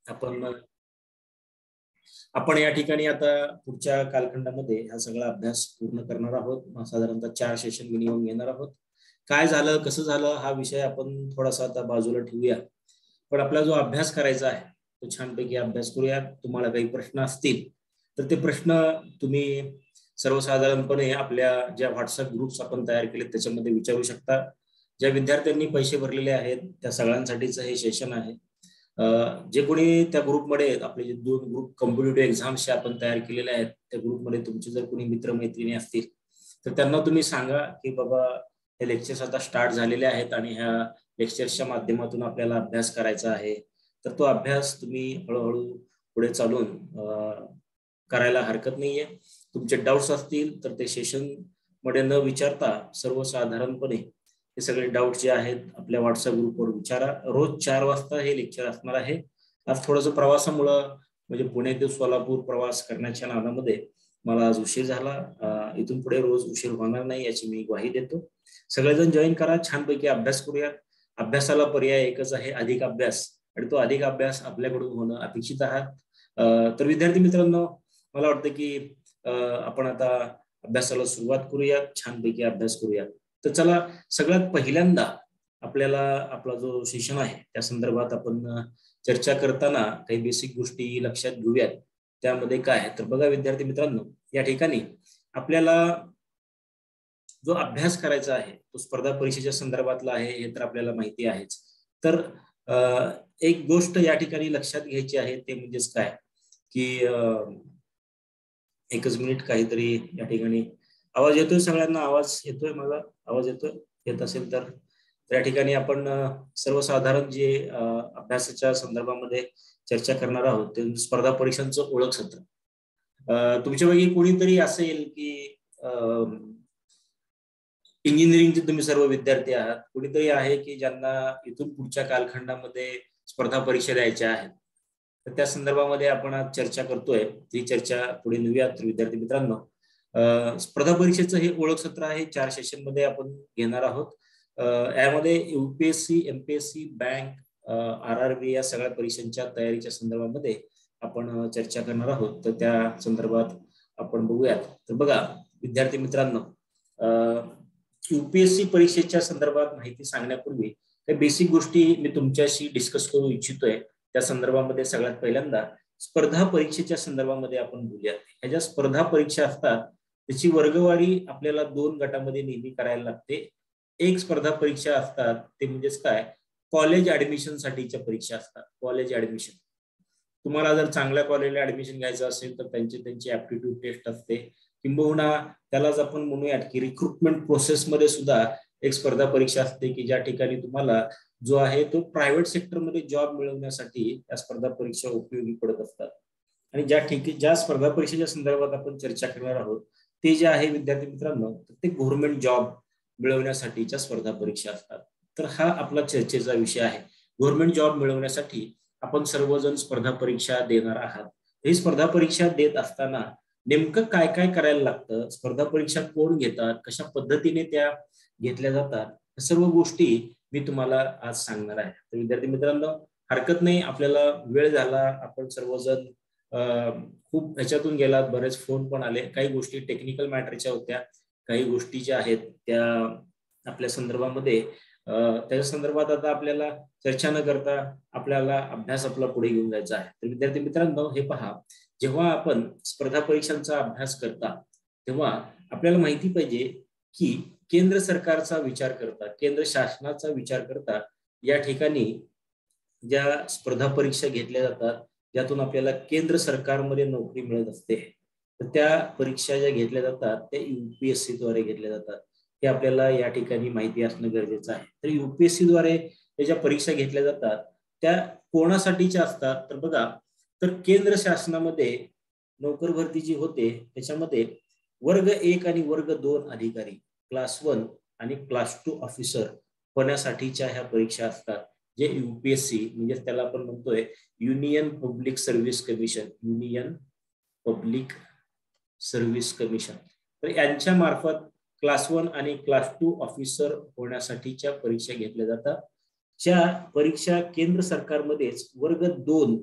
आपण आपण या ठिकाणी आता पुढच्या कालखंडामध्ये हा सगळा अभ्यास पूर्ण करणार आहोत. साधारणतः 4 सेशन मिनिमम घेणार आहोत. काय झालं कसं झालं हा विषय आपण थोडासा आता बाजूला ठेवूया. पण आपला जो अभ्यास करायचा आहे तो छानपैकी अभ्यास करूया. तुम्हाला काही प्रश्न असतील तर ते प्रश्न तुम्ही सर्वसाधारणपणे आपल्या ज्या व्हॉट्सअप ग्रुप्स आपण तयार केले त्याच्यामध्ये विचारू शकता. ज्या विद्यार्थ्यांनी पैसे भरलेले आहेत त्या सगळ्यांसाठीच हे सेशन आहे. जे कोणी त्या ग्रुपमध्ये आहेत, आपले जे 2 ग्रुप कॉम्पिटिटिव्ह एक्झाम्सचे आपण तयार केलेले आहेत, त्या ग्रुपमध्ये तुमचे जर कोणी मित्रमैत्रिणी असतील तर त्यांना तुम्ही सांगा की बाबा हे लेक्चर्स आता स्टार्ट झालेले आहेत आणि ह्या लेक्चर्सच्या माध्यमातून आपल्याला अभ्यास करायचा आहे. तर तो अभ्यास तुम्ही हळूहळू पुढे चालून करायला हरकत नाहीये. तुमचे डाऊट्स असतील तर ते सेशन मध्ये न विचारता सर्वसाधारणपणे हे सगळे डाऊट जे आहेत आपल्या व्हॉट्सअप ग्रुपवर विचारा. रोज 4 वाजता हे लेक्चर असणार आहे. आज थोडंसं प्रवासामुळं म्हणजे पुणे ते सोलापूर प्रवास करण्याच्या नादामध्ये मला आज उशीर झाला. इथून पुढे रोज उशीर होणार नाही याची मी ग्वाही देतो. सगळेजण जॉईन करा, छानपैकी अभ्यास करूया. अभ्यासाला पर्याय एकच आहे, अधिक अभ्यास, आणि तो अधिक अभ्यास आपल्याकडून होणं अपेक्षित आहे. तर विद्यार्थी मित्रांनो, मला वाटतं की आपण आता अभ्यासाला सुरुवात करूया, छानपैकी अभ्यास करूया. तर चला, सगळ्यात पहिल्यांदा आपल्याला आपला जो सेशन आहे त्या संदर्भात आपण चर्चा करताना काही बेसिक गोष्टी लक्षात घेऊयात. त्यामध्ये काय आहे तर बघा विद्यार्थी मित्रांनो, या ठिकाणी आपल्याला जो अभ्यास करायचा आहे तो स्पर्धा परीक्षेच्या संदर्भातला आहे हे तर आपल्याला माहिती आहेच. तर एक गोष्ट या ठिकाणी लक्षात घ्यायची आहे ते म्हणजेच काय की एकच मिनिट, काहीतरी या ठिकाणी आवाज येतोय, सगळ्यांना आवाज येतोय, मला आवाज येतोय, येत असेल तर त्या ठिकाणी आपण सर्वसाधारण जे अभ्यासाच्या संदर्भामध्ये चर्चा करणार आहोत ते स्पर्धा परीक्षांचं ओळख सत्र. तुमच्यापैकी कोणीतरी असेल की इंजिनिअरिंगचे तुम्ही सर्व विद्यार्थी आहात, कोणीतरी आहे की ज्यांना इथून पुढच्या कालखंडामध्ये स्पर्धा परीक्षा द्यायच्या आहेत. तर त्या संदर्भामध्ये आपण आज चर्चा करतोय, ती चर्चा पुढे नेऊया. तर विद्यार्थी मित्रांनो, स्पर्धा परीक्षेचं हे ओळख सत्र आहे, 4 सेशन मध्ये आपण घेणार आहोत. यामध्ये युपीएससी, एमपीएससी, बँक, RRB या सगळ्या परीक्षांच्या तयारीच्या संदर्भामध्ये आपण चर्चा करणार आहोत. तर त्या संदर्भात आपण बघूयात. तर बघा विद्यार्थी मित्रांनो, युपीएससी परीक्षेच्या संदर्भात माहिती सांगण्यापूर्वी काही बेसिक गोष्टी मी तुमच्याशी डिस्कस करू इच्छितोय. त्या संदर्भामध्ये सगळ्यात पहिल्यांदा स्पर्धा परीक्षेच्या संदर्भामध्ये आपण बोलूयात. ह्या ज्या स्पर्धा परीक्षा असतात त्याची वर्गवारी आपल्याला 2 गटामध्ये नेहमी करायला लागते. एक स्पर्धा परीक्षा असतात ते म्हणजेच काय, कॉलेज ऍडमिशन साठीच्या परीक्षा असतात. कॉलेज ऍडमिशन, तुम्हाला जर चांगल्या कॉलेजला ऍडमिशन घ्यायचं असेल तर त्यांची ऍप्टिट्यूड टेस्ट असते, किंबहुना त्यालाच आपण म्हणूयात की रिक्रुटमेंट प्रोसेस मध्ये सुद्धा एक स्पर्धा परीक्षा असते की ज्या ठिकाणी तुम्हाला जो आहे तो प्रायव्हेट सेक्टरमध्ये जॉब मिळवण्यासाठी या स्पर्धा परीक्षा उपयोगी पडत असतात. आणि ज्या स्पर्धा परीक्षेच्या संदर्भात आपण चर्चा करणार आहोत ते जे आहे विद्यार्थी मित्रांनो, ते गव्हर्नमेंट जॉब मिळवण्यासाठीच्या स्पर्धा परीक्षा असतात. तर हा आपला चर्चेचा विषय आहे. गव्हर्नमेंट जॉब मिळवण्यासाठी आपण सर्वजण स्पर्धा परीक्षा देणार आहात. ही स्पर्धा परीक्षा देत असताना नेमकं काय काय करायला लागतं, स्पर्धा परीक्षा कोण घेतात, कशा पद्धतीने त्या घेतल्या जातात, सर्व गोष्टी मी तुम्हाला आज सांगणार आहे. तर विद्यार्थी मित्रांनो, हरकत नाही, आपल्याला वेळ झाला, आपण सर्वजण खूप ह्याच्यातून गेलात, बरेच फोन पण आले, काही गोष्टी टेक्निकल मॅटरच्या होत्या, काही गोष्टी ज्या आहेत त्या आपल्या संदर्भामध्ये त्याच्या संदर्भात आता आपल्याला चर्चा न करता आपल्याला अभ्यास आपला पुढे घेऊन जायचा आहे. तर विद्यार्थी मित्रांनो, हे पहा, जेव्हा आपण स्पर्धा परीक्षांचा अभ्यास करता तेव्हा आपल्याला माहिती पाहिजे की केंद्र सरकारचा विचार करता, केंद्र शासनाचा विचार करता या ठिकाणी ज्या स्पर्धा परीक्षा घेतल्या जातात त्यातून आपल्याला केंद्र सरकारमध्ये नोकरी मिळत असते. तर त्या परीक्षा ज्या घेतल्या जातात त्या युपीएससी द्वारे घेतल्या जातात, हे आपल्याला या ठिकाणी माहिती असणं गरजेचं आहे. तर युपीएससी द्वारे ज्या परीक्षा घेतल्या जातात त्या कोणासाठीच्या असतात तर बघा, तर केंद्र शासनामध्ये नोकर भरती जी होते त्याच्यामध्ये वर्ग 1 आणि वर्ग 2 अधिकारी, क्लास 1 आणि क्लास 2 ऑफिसर होण्यासाठीच्या ह्या परीक्षा असतात, जे युपीएससी म्हणजे त्याला आपण म्हणतोय union public service commission, union public service commission. तर यांच्या मार्फत क्लास 1 आणि क्लास 2 ऑफिसर होण्यासाठीच्या परीक्षा घेतल्या जातात. ज्या परीक्षा केंद्र सरकारमध्येच वर्ग 2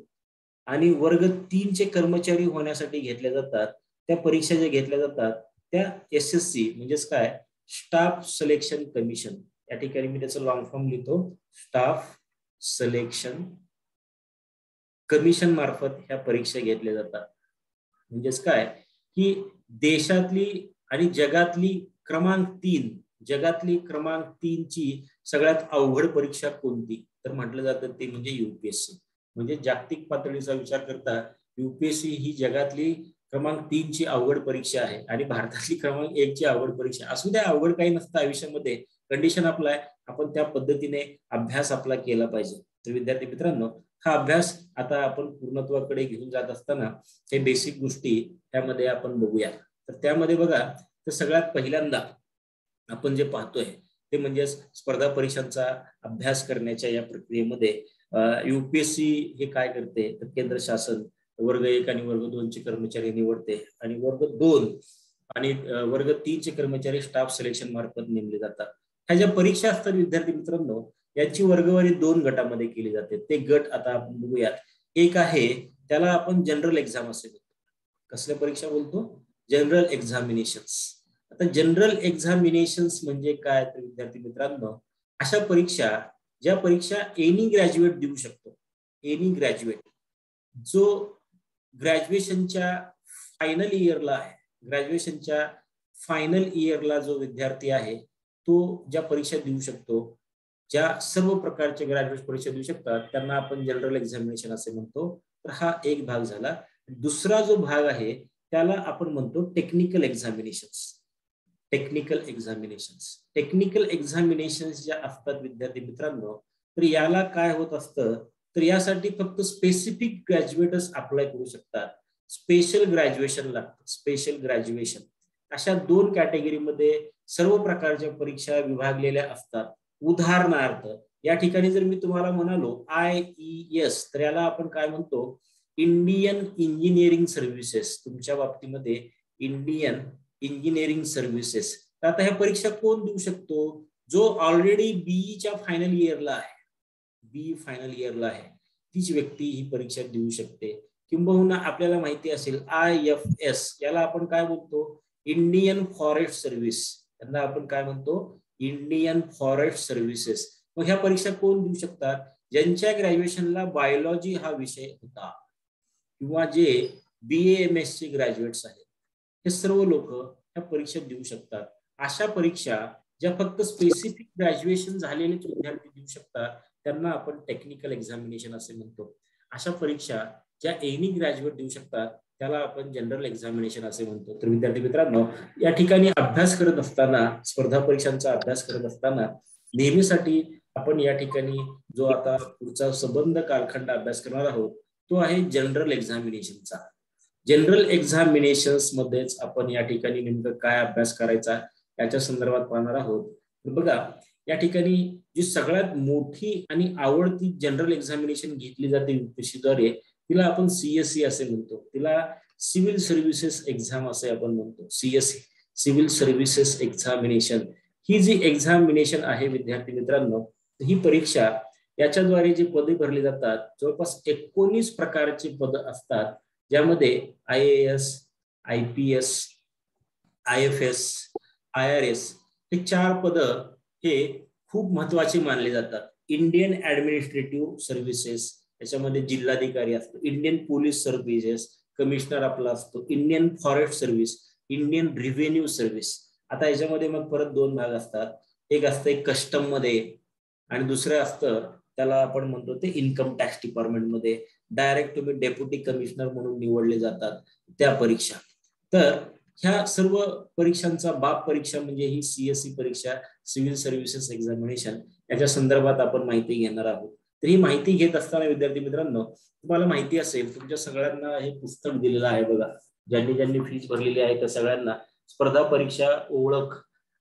आणि वर्ग 3चे कर्मचारी होण्यासाठी घेतल्या जातात, त्या परीक्षा ज्या घेतल्या जातात त्या SSC म्हणजेच काय, स्टाफ सिलेक्शन कमिशन, या ठिकाणी मी त्याचं लॉंग फॉर्म लिहितो, स्टाफ सिलेक्शन कमिशन मार्फत ह्या परीक्षा घेतल्या जातात. म्हणजेच काय की देशातली आणि जगातली क्रमांक 3 ची सगळ्यात अवघड परीक्षा कोणती, तर म्हटलं जातं ते म्हणजे UPSC. म्हणजे जागतिक पातळीचा विचार करता UPSC ही जगातली क्रमांक 3 ची अवघड परीक्षा आहे आणि भारतातली क्रमांक 1 ची अवघड परीक्षा. असू द्या, अवघड काही नसतं आयुष्यामध्ये, कंडिशन आपला आहे, आपण त्या पद्धतीने अभ्यास आपला केला पाहिजे. तर विद्यार्थी मित्रांनो, हा अभ्यास आता आपण पूर्णत्वाकडे घेऊन जात असताना हे बेसिक गोष्टी त्यामध्ये आपण बघूया. तर त्यामध्ये बघा, तर सगळ्यात पहिल्यांदा आपण जे पाहतोय ते म्हणजे स्पर्धा परीक्षांचा अभ्यास करण्याच्या या प्रक्रियेमध्ये UPSC हे काय करते, तर केंद्र शासन वर्ग 1 आणि वर्ग 2 चे कर्मचारी निवडते आणि वर्ग 2 आणि वर्ग 3 चे कर्मचारी स्टाफ सिलेक्शन मार्फत नेमले जातात. ह्या ज्या परीक्षा असतात विद्यार्थी मित्रांनो, याची वर्गवारी 2 गटामध्ये केली जाते. ते गट आता आपण बघूयात. एक आहे त्याला आपण जनरल एक्झाम असे म्हणतो. कसल्या परीक्षा बोलतो, जनरल एक्झामिनेशन्स. आता जनरल एक्झामिनेशन्स म्हणजे काय, तर विद्यार्थी मित्रांनो, अशा परीक्षा ज्या परीक्षा एनी ग्रॅज्युएट देऊ शकतो. एनी ग्रॅज्युएट जो ग्रॅज्युएशनच्या फायनल इयरला आहे, ग्रॅज्युएशनच्या फायनल इयरला जो विद्यार्थी आहे तो ज्या परीक्षा देऊ शकतो, ज्या सर्व प्रकारच्या ग्रॅज्युएट परीक्षा देऊ शकतात, त्यांना आपण जनरल एक्झामिनेशन असे म्हणतो. तर हा एक भाग झाला. दुसरा जो भाग आहे त्याला आपण म्हणतो technical examinations. Technical examinations, technical examinations ज्या असतात विद्यार्थी मित्रांनो, तर याला काय होत असतं, तर यासाठी फक्त स्पेसिफिक ग्रॅज्युएटच अप्लाय करू शकतात. स्पेशल ग्रॅज्युएशन लागतं, स्पेशल ग्रॅज्युएशन. अशा 2 कॅटेगरीमध्ये सर्व प्रकारच्या परीक्षा विभागलेल्या असतात. उदाहरणार्थ या ठिकाणी जर मी तुम्हाला म्हणालो IES, तर याला आपण काय म्हणतो, इंडियन इंजिनिअरिंग सर्व्हिसेस. तुमच्या बाबतीमध्ये इंडियन इंजिनिअरिंग सर्व्हिसेस. तर आता ह्या परीक्षा कोण देऊ शकतो, जो ऑलरेडी BEच्या फायनल इयरला आहे, BE फायनल इयरला आहे, तीच व्यक्ती ही परीक्षा देऊ शकते. किंबहुना आपल्याला माहिती असेल IFS, याला आपण काय बोलतो, इंडियन फॉरेस्ट सर्व्हिस. त्यांना आपण काय म्हणतो, इंडियन फॉरेस्ट सर्व्हिसेस. मग ह्या परीक्षा कोण देऊ शकतात, ज्यांच्या ग्रॅज्युएशनला बायोलॉजी हा विषय होता किंवा जे BAMS चे ग्रॅज्युएट्स आहेत, हे सर्व लोक ह्या परीक्षा देऊ शकतात. अशा परीक्षा ज्या फक्त स्पेसिफिक ग्रॅज्युएशन झालेले विद्यार्थी देऊ शकतात, त्यांना आपण टेक्निकल एक्झामिनेशन असे म्हणतो. अशा परीक्षा ज्या एनी ग्रॅज्युएट देऊ शकतात त्याला आपण जनरल एक्झामिनेशन असे म्हणतो. तर विद्यार्थी मित्रांनो, या ठिकाणी अभ्यास करत असताना, स्पर्धा परीक्षांचा अभ्यास करत असताना नेहमीसाठी आपण या ठिकाणी जो आता पुढचा संबंध कालखंड अभ्यास करणार आहोत तो आहे जनरल एक्झामिनेशनचा. जनरल एक्झामिनेशन्स मध्येच आपण या ठिकाणी नेमकं काय अभ्यास करायचा याच्या संदर्भात पाहणार आहोत. बघा, या ठिकाणी जी सगळ्यात मोठी आणि आवडती जनरल एक्झामिनेशन घेतली जाते UPSCद्वारे, तिला आपण CSE असे म्हणतो. तिला सिव्हिल सर्व्हिसेस एक्झाम असे आपण म्हणतो. CSE, civil services examination. ही जी एक्झामिनेशन आहे विद्यार्थी मित्रांनो, ही परीक्षा याच्याद्वारे जी पदे भरली जातात, जवळपास 19 प्रकारची पद असतात, ज्यामध्ये IAS, IPS, IFS, IRS हे 4 पद हे खूप महत्वाचे मानले जातात. इंडियन ऍडमिनिस्ट्रेटिव्ह सर्व्हिसेस, याच्यामध्ये जिल्हाधिकारी असतो. इंडियन पोलीस सर्व्हिसेस, कमिशनर आपला असतो. Indian forest service, Indian revenue service. आता याच्यामध्ये मग परत 2 भाग असतात. एक असतं कस्टम मध्ये आणि दुसरं असतं त्याला आपण म्हणतो ते इन्कम टॅक्स डिपार्टमेंट मध्ये. डायरेक्ट तुम्ही डेप्युटी कमिशनर म्हणून निवडले जातात त्या परीक्षा. तर ह्या सर्व परीक्षांचा बाप परीक्षा म्हणजे ही CSE परीक्षा, सिव्हिल सर्व्हिसेस एक्झामिनेशन, याच्या संदर्भात आपण माहिती घेणार आहोत. तर ही माहिती घेत असताना विद्यार्थी मित्रांनो, तुम्हाला माहिती असेल तुमच्या सगळ्यांना हे पुस्तक दिलेलं आहे बघा. ज्यांनी ज्यांनी फीस भरलेली आहे त्या सगळ्यांना स्पर्धा परीक्षा ओळख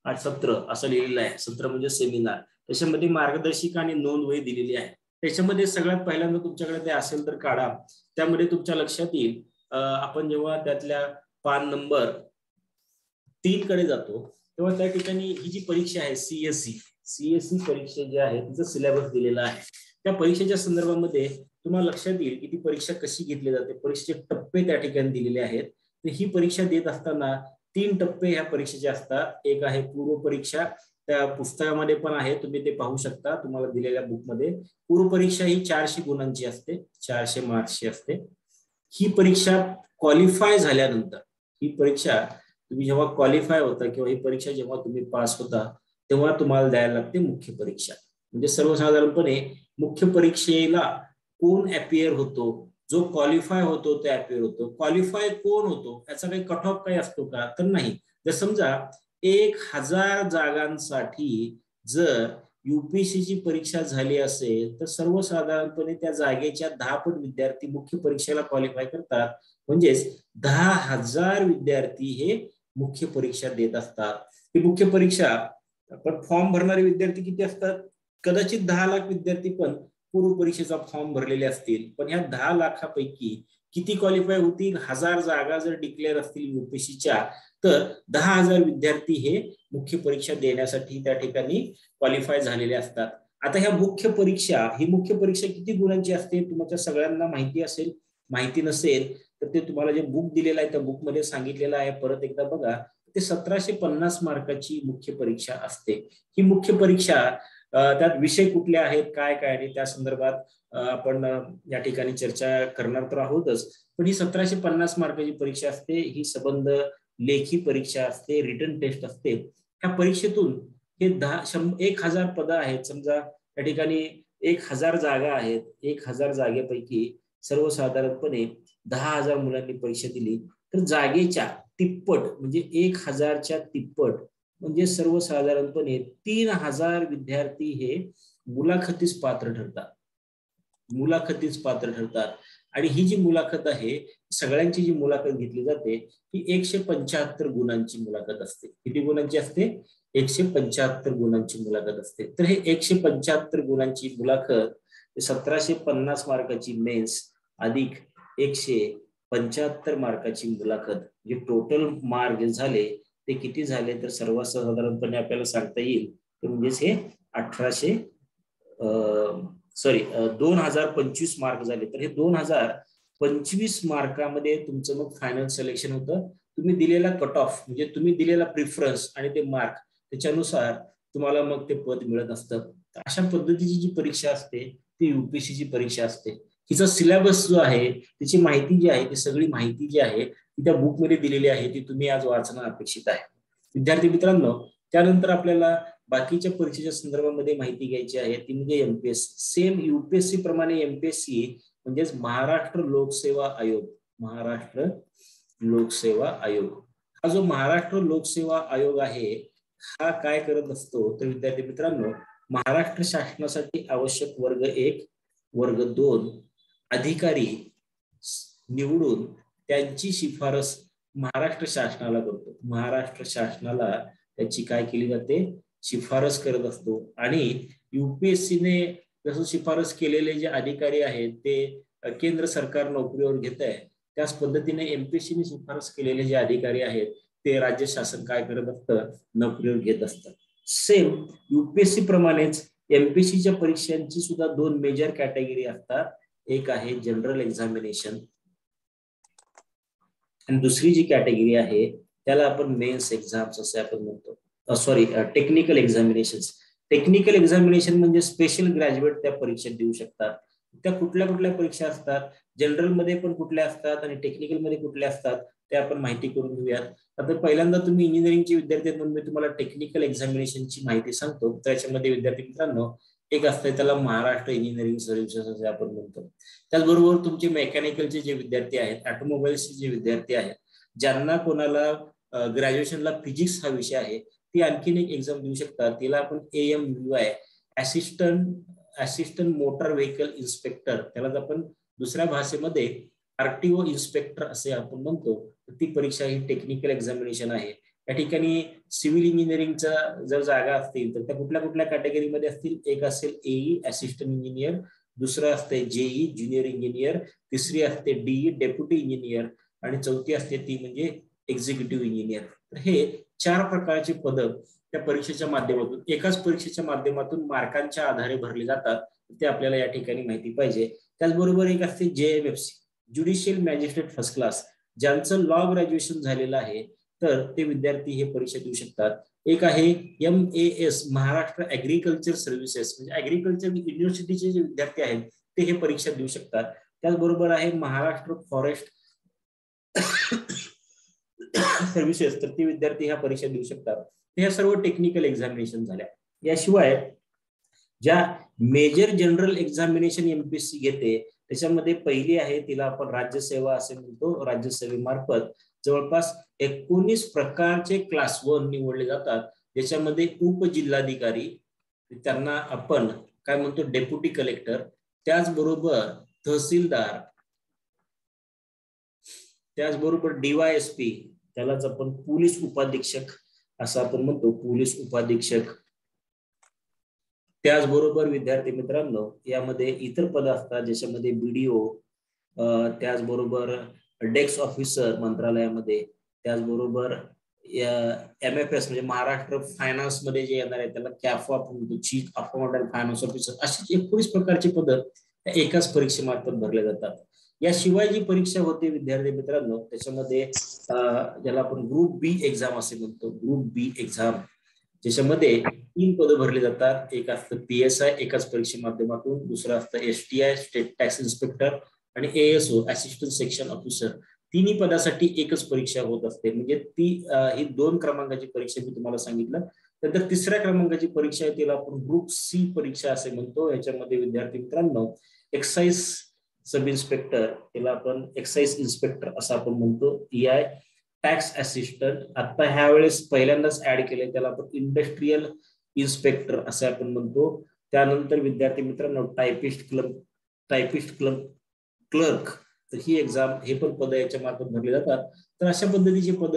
सत्र असं लिहिलेलं आहे. सत्र म्हणजे सेमिनार. त्याच्यामध्ये मार्गदर्शिका आणि नोंद वही दिलेली आहे. त्याच्यामध्ये सगळ्यात पहिल्यांदा तुमच्याकडे ते असेल तर काढा. त्यामध्ये तुमच्या लक्षात येईल, आपण जेव्हा त्यातल्या पान नंबर 3 कडे जातो तेव्हा त्या ठिकाणी ही जी परीक्षा आहे CSE परीक्षा जी आहे तिचं सिलेबस दिलेला आहे. त्या परीक्षेच्या संदर्भामध्ये तुम्हाला लक्षात येईल की ती परीक्षा कशी घेतली जाते. परीक्षेचे टप्पे त्या ठिकाणी दिलेले आहेत. तर ही परीक्षा देत असताना 3 टप्पे ह्या परीक्षेचे असतात. एक आहे पूर्व परीक्षा, त्या पुस्तकामध्ये पण आहे, तुम्ही ते पाहू शकता तुम्हाला दिलेल्या बुकमध्ये. पूर्व परीक्षा ही 400 गुणांची असते, 400 मार्क्सची असते. ही परीक्षा क्वालिफाय झाल्यानंतर, ही परीक्षा तुम्ही जेव्हा क्वालिफाय होता किंवा ही परीक्षा जेव्हा तुम्ही पास होता तेव्हा तुम्हाला द्यायला लागते मुख्य परीक्षा. म्हणजे सर्वसाधारणपणे मुख्य परीक्षेला कोण अपियर होतो, जो क्वालिफाय होतो ते अपियर होतो. क्वालिफाय कोण होतो याचा काही कट ऑफ काही असतो का, तर नाही. जर समजा 1000 जागांसाठी जर युपीएससीची परीक्षा झाली असेल तर सर्वसाधारणपणे त्या जागेच्या 10 पट विद्यार्थी मुख्य परीक्षेला क्वालिफाय करतात. म्हणजेच 10,000 विद्यार्थी हे मुख्य परीक्षा देत असतात. ही मुख्य परीक्षा, पण फॉर्म भरणारे विद्यार्थी किती असतात, कदाचित 10 लाख विद्यार्थी पण पूर्व परीक्षेचा फॉर्म भरलेले असतील, पण ह्या 10 लाखापैकी किती क्वालिफाय होतील, 1000 जागा जर डिक्लेअर असतील युपीएससीच्या तर 10,000 विद्यार्थी हे मुख्य परीक्षा देण्यासाठी त्या ठिकाणी क्वालिफाय झालेले असतात. आता ह्या मुख्य परीक्षा, ही मुख्य परीक्षा किती गुणांची असते तुमच्या सगळ्यांना माहिती असेल. माहिती नसेल तर ते तुम्हाला जे बुक दिलेलं आहे त्या बुक मध्ये सांगितलेलं आहे, परत एकदा बघा. ते 1750 मार्काची मुख्य परीक्षा असते. ही मुख्य परीक्षा, त्यात विषय कुठले आहेत, काय काय आणि त्या संदर्भात आपण या ठिकाणी चर्चा करणार तर आहोतच. पण ही 1750 मार्काची परीक्षा असते. ही संबंध लेखी परीक्षा असते, रिटन टेस्ट असते. ह्या परीक्षेतून हे 1000 पदं आहेत. समजा या ठिकाणी 1000 जागा आहेत. 1000 जागेपैकी सर्वसाधारणपणे 10,000 मुलांनी परीक्षा दिली तर जागेच्या तिप्पट म्हणजे 1000च्या तिप्पट म्हणजे सर्वसाधारणपणे 3000 विद्यार्थी हे मुलाखतीस पात्र ठरतात. मुलाखतीस पात्र ठरतात. आणि ही जी मुलाखत आहे, सगळ्यांची जी मुलाखत घेतली जाते ही 175 गुणांची मुलाखत असते. किती गुणांची असते, 175 गुणांची मुलाखत असते. तर हे 175 गुणांची मुलाखत, 1750 मार्काची मेन्स अधिक 175 मार्काची मुलाखत, जे टोटल मार्क झाले ते किती झाले तर सर्वसाधारणपणे आपल्याला सांगता येईल तर म्हणजेच हे 2025 मार्क झाले. तर हे 2025 मार्कामध्ये तुमचं मग फायनल सिलेक्शन होतं. तुम्ही दिलेला कट ऑफ म्हणजे तुम्ही दिलेला प्रिफरन्स आणि ते मार्क त्याच्यानुसार तुम्हाला मग ते पद मिळत असतं. अशा पद्धतीची जी परीक्षा असते ती युपीएससीची परीक्षा असते. हिचा सिलेबस जो आहे, तिची माहिती जी आहे, ती सगळी माहिती जी आहे ती त्या बुकमध्ये दिलेली आहे, ती तुम्ही आज वाचणं अपेक्षित आहे. विद्यार्थी मित्रांनो, त्यानंतर आपल्याला बाकीच्या परीक्षेच्या संदर्भामध्ये माहिती घ्यायची आहे, ती म्हणजे एमपीएससी. सेम युपीएससी प्रमाणे एमपीएससी म्हणजेच महाराष्ट्र लोकसेवा आयोग. महाराष्ट्र लोकसेवा आयोग हा जो महाराष्ट्र लोकसेवा आयोग आहे, हा काय करत असतो तर विद्यार्थी मित्रांनो, महाराष्ट्र शासनासाठी आवश्यक वर्ग 1, वर्ग 2 अधिकारी निवडून त्यांची शिफारस महाराष्ट्र शासनाला करतो. महाराष्ट्र शासनाला त्याची काय केली जाते, शिफारस करत असतो. आणि युपीएससीने जसं शिफारस केलेले जे अधिकारी आहेत ते केंद्र सरकार नोकरीवर घेत आहे, त्याच पद्धतीने एमपीएससीने शिफारस केलेले जे अधिकारी आहेत ते राज्य शासन काय करत असतं, नोकरीवर घेत असतं. सेम युपीएससी प्रमाणेच एमपीएससीच्या परीक्षांची सुद्धा 2 मेजर कॅटेगरी असतात. एक आहे जनरल एक्झामिनेशन आणि दुसरी जी कॅटेगरी आहे त्याला आपण मेन्स एक्झाम्स असे आपण म्हणतो. Technical examination. टेक्निकल एक्झामिनेशन म्हणजे स्पेशल ग्रॅज्युएट त्या परीक्षेत देऊ शकतात. त्या कुठल्या कुठल्या परीक्षा असतात, जनरल मध्ये पण कुठल्या असतात आणि टेक्निकल मध्ये कुठल्या असतात ते आपण माहिती करून घेऊयात. आता पहिल्यांदा तुम्ही इंजिनिअरिंगचे विद्यार्थी आहेत म्हणून मी तुम्हाला टेक्निकल एक्झामिनेशनची माहिती सांगतो. त्याच्यामध्ये विद्यार्थी मित्रांनो एक असतं त्याला महाराष्ट्र इंजिनिअरिंग सर्व्हिसेस असे आपण म्हणतो. त्याचबरोबर तुमचे मेकॅनिकलचे जे विद्यार्थी आहेत, ऑटोमोबाईल्सचे जे विद्यार्थी आहेत, ज्यांना कोणाला ग्रॅज्युएशनला फिजिक्स हा विषय आहे, ती आणखीन एक एक्झाम देऊ शकतात. तिला आपण AMVY assistant motor vehicle inspector, त्यालाच आपण दुसऱ्या भाषेमध्ये आरटीओ इन्स्पेक्टर असे आपण म्हणतो. ती परीक्षा ही टेक्निकल एक्झामिनेशन आहे. या ठिकाणी सिव्हिल इंजिनिअरिंगच्या जर जागा असतील तर त्या कुठल्या कुठल्या कॅटेगरीमध्ये असतील, एक असेल AE असिस्टंट इंजिनियर, दुसरं असते JE ज्युनियर इंजिनियर, तिसरी असते DE डेप्युटी इंजिनियर आणि चौथी असते ती म्हणजे एक्झिक्युटिव्ह इंजिनियर. हे 4 प्रकारची पद त्या परीक्षेच्या माध्यमातून, एकाच परीक्षेच्या माध्यमातून मार्कांच्या आधारे भरले जातात, ते आपल्याला या ठिकाणी माहिती पाहिजे. त्याचबरोबर एक असते JMFC, judicial magistrate first class, ज्यांचं लॉ ग्रॅज्युएशन झालेलं आहे तर ते विद्यार्थी हे परीक्षा देऊ शकतात. एक आहे MAS, महाराष्ट्र ऍग्रिकल्चर सर्व्हिसेस, म्हणजे ऍग्रिकल्चर युनिव्हर्सिटीचे जे विद्यार्थी आहेत ते हे परीक्षा देऊ शकतात. त्याचबरोबर आहे महाराष्ट्र फॉरेस्ट सर्व्हिसेस, तर ते विद्यार्थी ह्या परीक्षा देऊ शकतात. ह्या सर्व टेक्निकल एक्झामिनेशन झाल्या. याशिवाय ज्या मेजर जनरल एक्झामिनेशन MPSC घेते त्याच्यामध्ये पहिली आहे, तिला आपण राज्यसेवा असे म्हणतो. राज्यसेवेमार्फत जवळपास 19 प्रकारचे क्लास 1 निवडले जातात, ज्याच्यामध्ये उपजिल्हाधिकारी, त्यांना आपण काय म्हणतो डेप्युटी कलेक्टर, त्याचबरोबर तहसीलदार, त्याचबरोबर DYSP, त्यालाच आपण पोलीस उपाधीक्षक असं आपण म्हणतो, पोलीस उपाधीक्षक. त्याचबरोबर विद्यार्थी मित्रांनो यामध्ये इतर पद असतात, ज्याच्यामध्ये BDO, त्याचबरोबर डेस्क ऑफिसर मंत्रालयामध्ये, त्याचबरोबर MFS म्हणजे महाराष्ट्र फायनान्स मध्ये जे येणार आहे त्याला कॅफो आपण म्हणतो, चीफ अकाउंटंट फायनान्स ऑफिसर. अशी 19 प्रकारचे पद एकाच परीक्षेमार्फत भरले जातात. याशिवाय जी परीक्षा होते विद्यार्थी मित्रांनो त्याच्यामध्ये ज्याला आपण ग्रुप बी एक्झाम असे म्हणतो, ग्रुप बी एक्झाम, ज्याच्यामध्ये 3 पद भरले जातात. एक असतं PSI एकाच परीक्षे माध्यमातून, दुसरं असतं STI स्टेट टॅक्स इन्स्पेक्टर, आणि ASO असिस्टंट सेक्शन ऑफिसर. तिन्ही पदासाठी एकच परीक्षा होत असते. म्हणजे ही 2 क्रमांकाची परीक्षा मी तुम्हाला सांगितलं. नंतर 3ऱ्या क्रमांकाची परीक्षा आहे तिला आपण ग्रुप C परीक्षा असे म्हणतो. याच्यामध्ये विद्यार्थी मित्रांनो एक्साइज सब इन्स्पेक्टर, त्याला आपण एक्साइज इन्स्पेक्टर असं आपण म्हणतो, EI टॅक्स असिस्टंट, आता ह्या वेळेस पहिल्यांदाच ऍड केले त्याला आपण इंडस्ट्रियल इन्स्पेक्टर असं आपण म्हणतो. त्यानंतर विद्यार्थी मित्रांनो टायपिस्ट क्लर्क, तर ही एक्झाम, हे पण पद याच्या मार्फत भरले जातात. तर अशा पद्धतीचे पद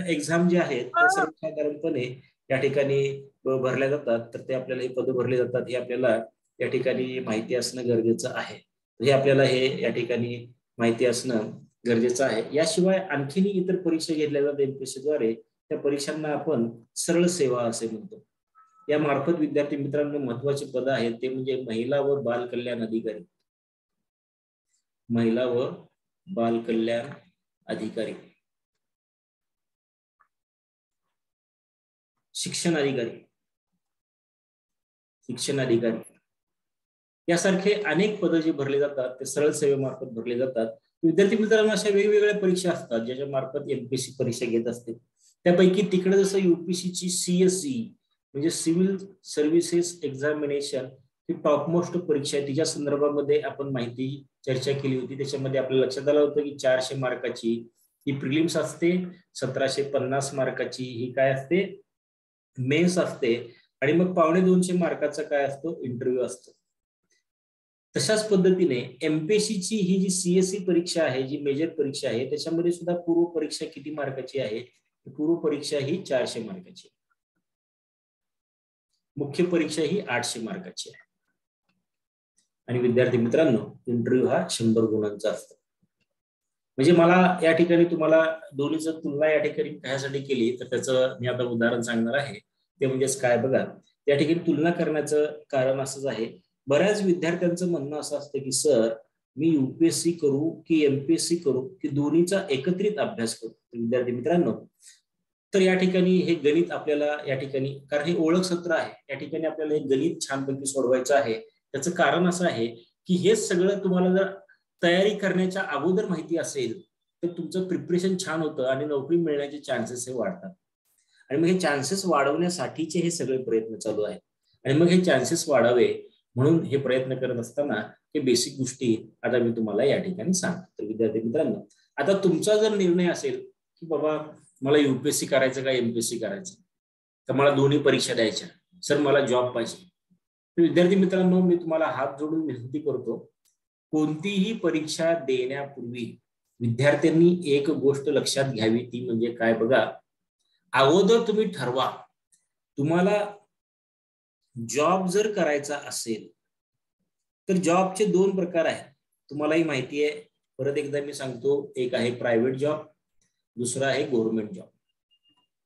एक्झाम जे आहेत त्या सर्वसाधारणपणे या ठिकाणी भरल्या जातात. तर ते आपल्याला हे पद भरले जातात हे आपल्याला या ठिकाणी माहिती असणं गरजेचं आहे. हे आपल्याला हे या ठिकाणी माहिती असणं गरजेचं आहे. याशिवाय आणखीन इतर परीक्षा घेतल्या जातात MPSC द्वारे, त्या परीक्षांना आपण सरळ सेवा असे म्हणतो. या मार्फत विद्यार्थी मित्रांनो महत्वाचे पद आहेत ते म्हणजे महिला व बाल कल्याण अधिकारी, महिला व बाल कल्याण अधिकारी, शिक्षण अधिकारी, यासारखे अनेक पद जे भरले जातात ते सरळ सेवेमार्फत भरले जातात. विद्यार्थी मित्रांनो अशा वेगवेगळ्या परीक्षा असतात ज्याच्या मार्फत MPSC परीक्षा घेत असते. त्यापैकी तिकडे जसं UPSC ची CSE म्हणजे सिव्हिल सर्व्हिसेस एक्झामिनेशन ही टॉपमोस्ट परीक्षा आहे. तिच्या संदर्भामध्ये आपण माहिती चर्चा केली होती. त्याच्यामध्ये आपल्याला लक्षात आलं होतं की 400 मार्काची ही प्रिलिम्स असते, 1750 मार्काची ही काय असते मेन्स असते, आणि मग 250 मार्काचा काय असतो इंटरव्ह्यू असतो. तशाच पद्धतीने MPSC ची ही जी CSE परीक्षा आहे, जी मेजर परीक्षा आहे, त्याच्यामध्ये सुद्धा पूर्व परीक्षा किती मार्काची आहे? पूर्व परीक्षा ही 400 मार्काची, मुख्य परीक्षा ही 800 मार्काची आहे, आणि विद्यार्थी मित्रांनो इंटरव्ह्यू हा 100 गुणांचा असतो. म्हणजे मला या ठिकाणी तुम्हाला दोन्हीचं तुलना या ठिकाणी कशासाठी केली तर त्याचं मी आता उदाहरण सांगणार आहे. ते म्हणजेच काय बघा, या ठिकाणी तुलना करण्याचं कारण असंच आहे, बऱ्याच विद्यार्थ्यांचं म्हणणं असं असतं की सर मी UPSC करू की MPSC करू की दोन्हीचा एकत्रित अभ्यास करू. विद्यार्थी मित्रांनो तर या ठिकाणी हे गणित आपल्याला या ठिकाणी, कारण हे ओळख सत्र आहे, या ठिकाणी आपल्याला हे गणित छानपैकी सोडवायचं आहे. त्याचं कारण असं आहे की हे सगळं तुम्हाला जर तयारी करण्याच्या अगोदर माहिती असेल तर तुमचं प्रिपरेशन छान होतं आणि नोकरी मिळण्याचे चान्सेस हे वाढतात. आणि मग हे चान्सेस वाढवण्यासाठीचे हे सगळे प्रयत्न चालू आहेत. आणि मग हे चान्सेस वाढावे म्हणून हे प्रयत्न करत असताना हे बेसिक गोष्टी आता मी तुम्हाला या ठिकाणी सांगतो. तर विद्यार्थी मित्रांनो आता तुमचा जर निर्णय असेल की बाबा मला UPSC करायचं का MPSC करायचं, तर मला दोन्ही परीक्षा द्यायच्या, सर मला जॉब पाहिजे, तर विद्यार्थी मित्रांनो मी तुम्हाला हात जोडून विनंती करतो, कोणतीही परीक्षा देण्यापूर्वी विद्यार्थ्यांनी एक गोष्ट लक्षात घ्यावी, ती म्हणजे काय बघा, अगोदर तुम्ही ठरवा तुम्हाला जॉब जर करायचा असेल तर जॉबचे 2 प्रकार आहेत, तुम्हालाही माहिती आहे. परत एकदा मी सांगतो, एक आहे प्रायव्हेट जॉब, दुसरा आहे गव्हर्नमेंट जॉब.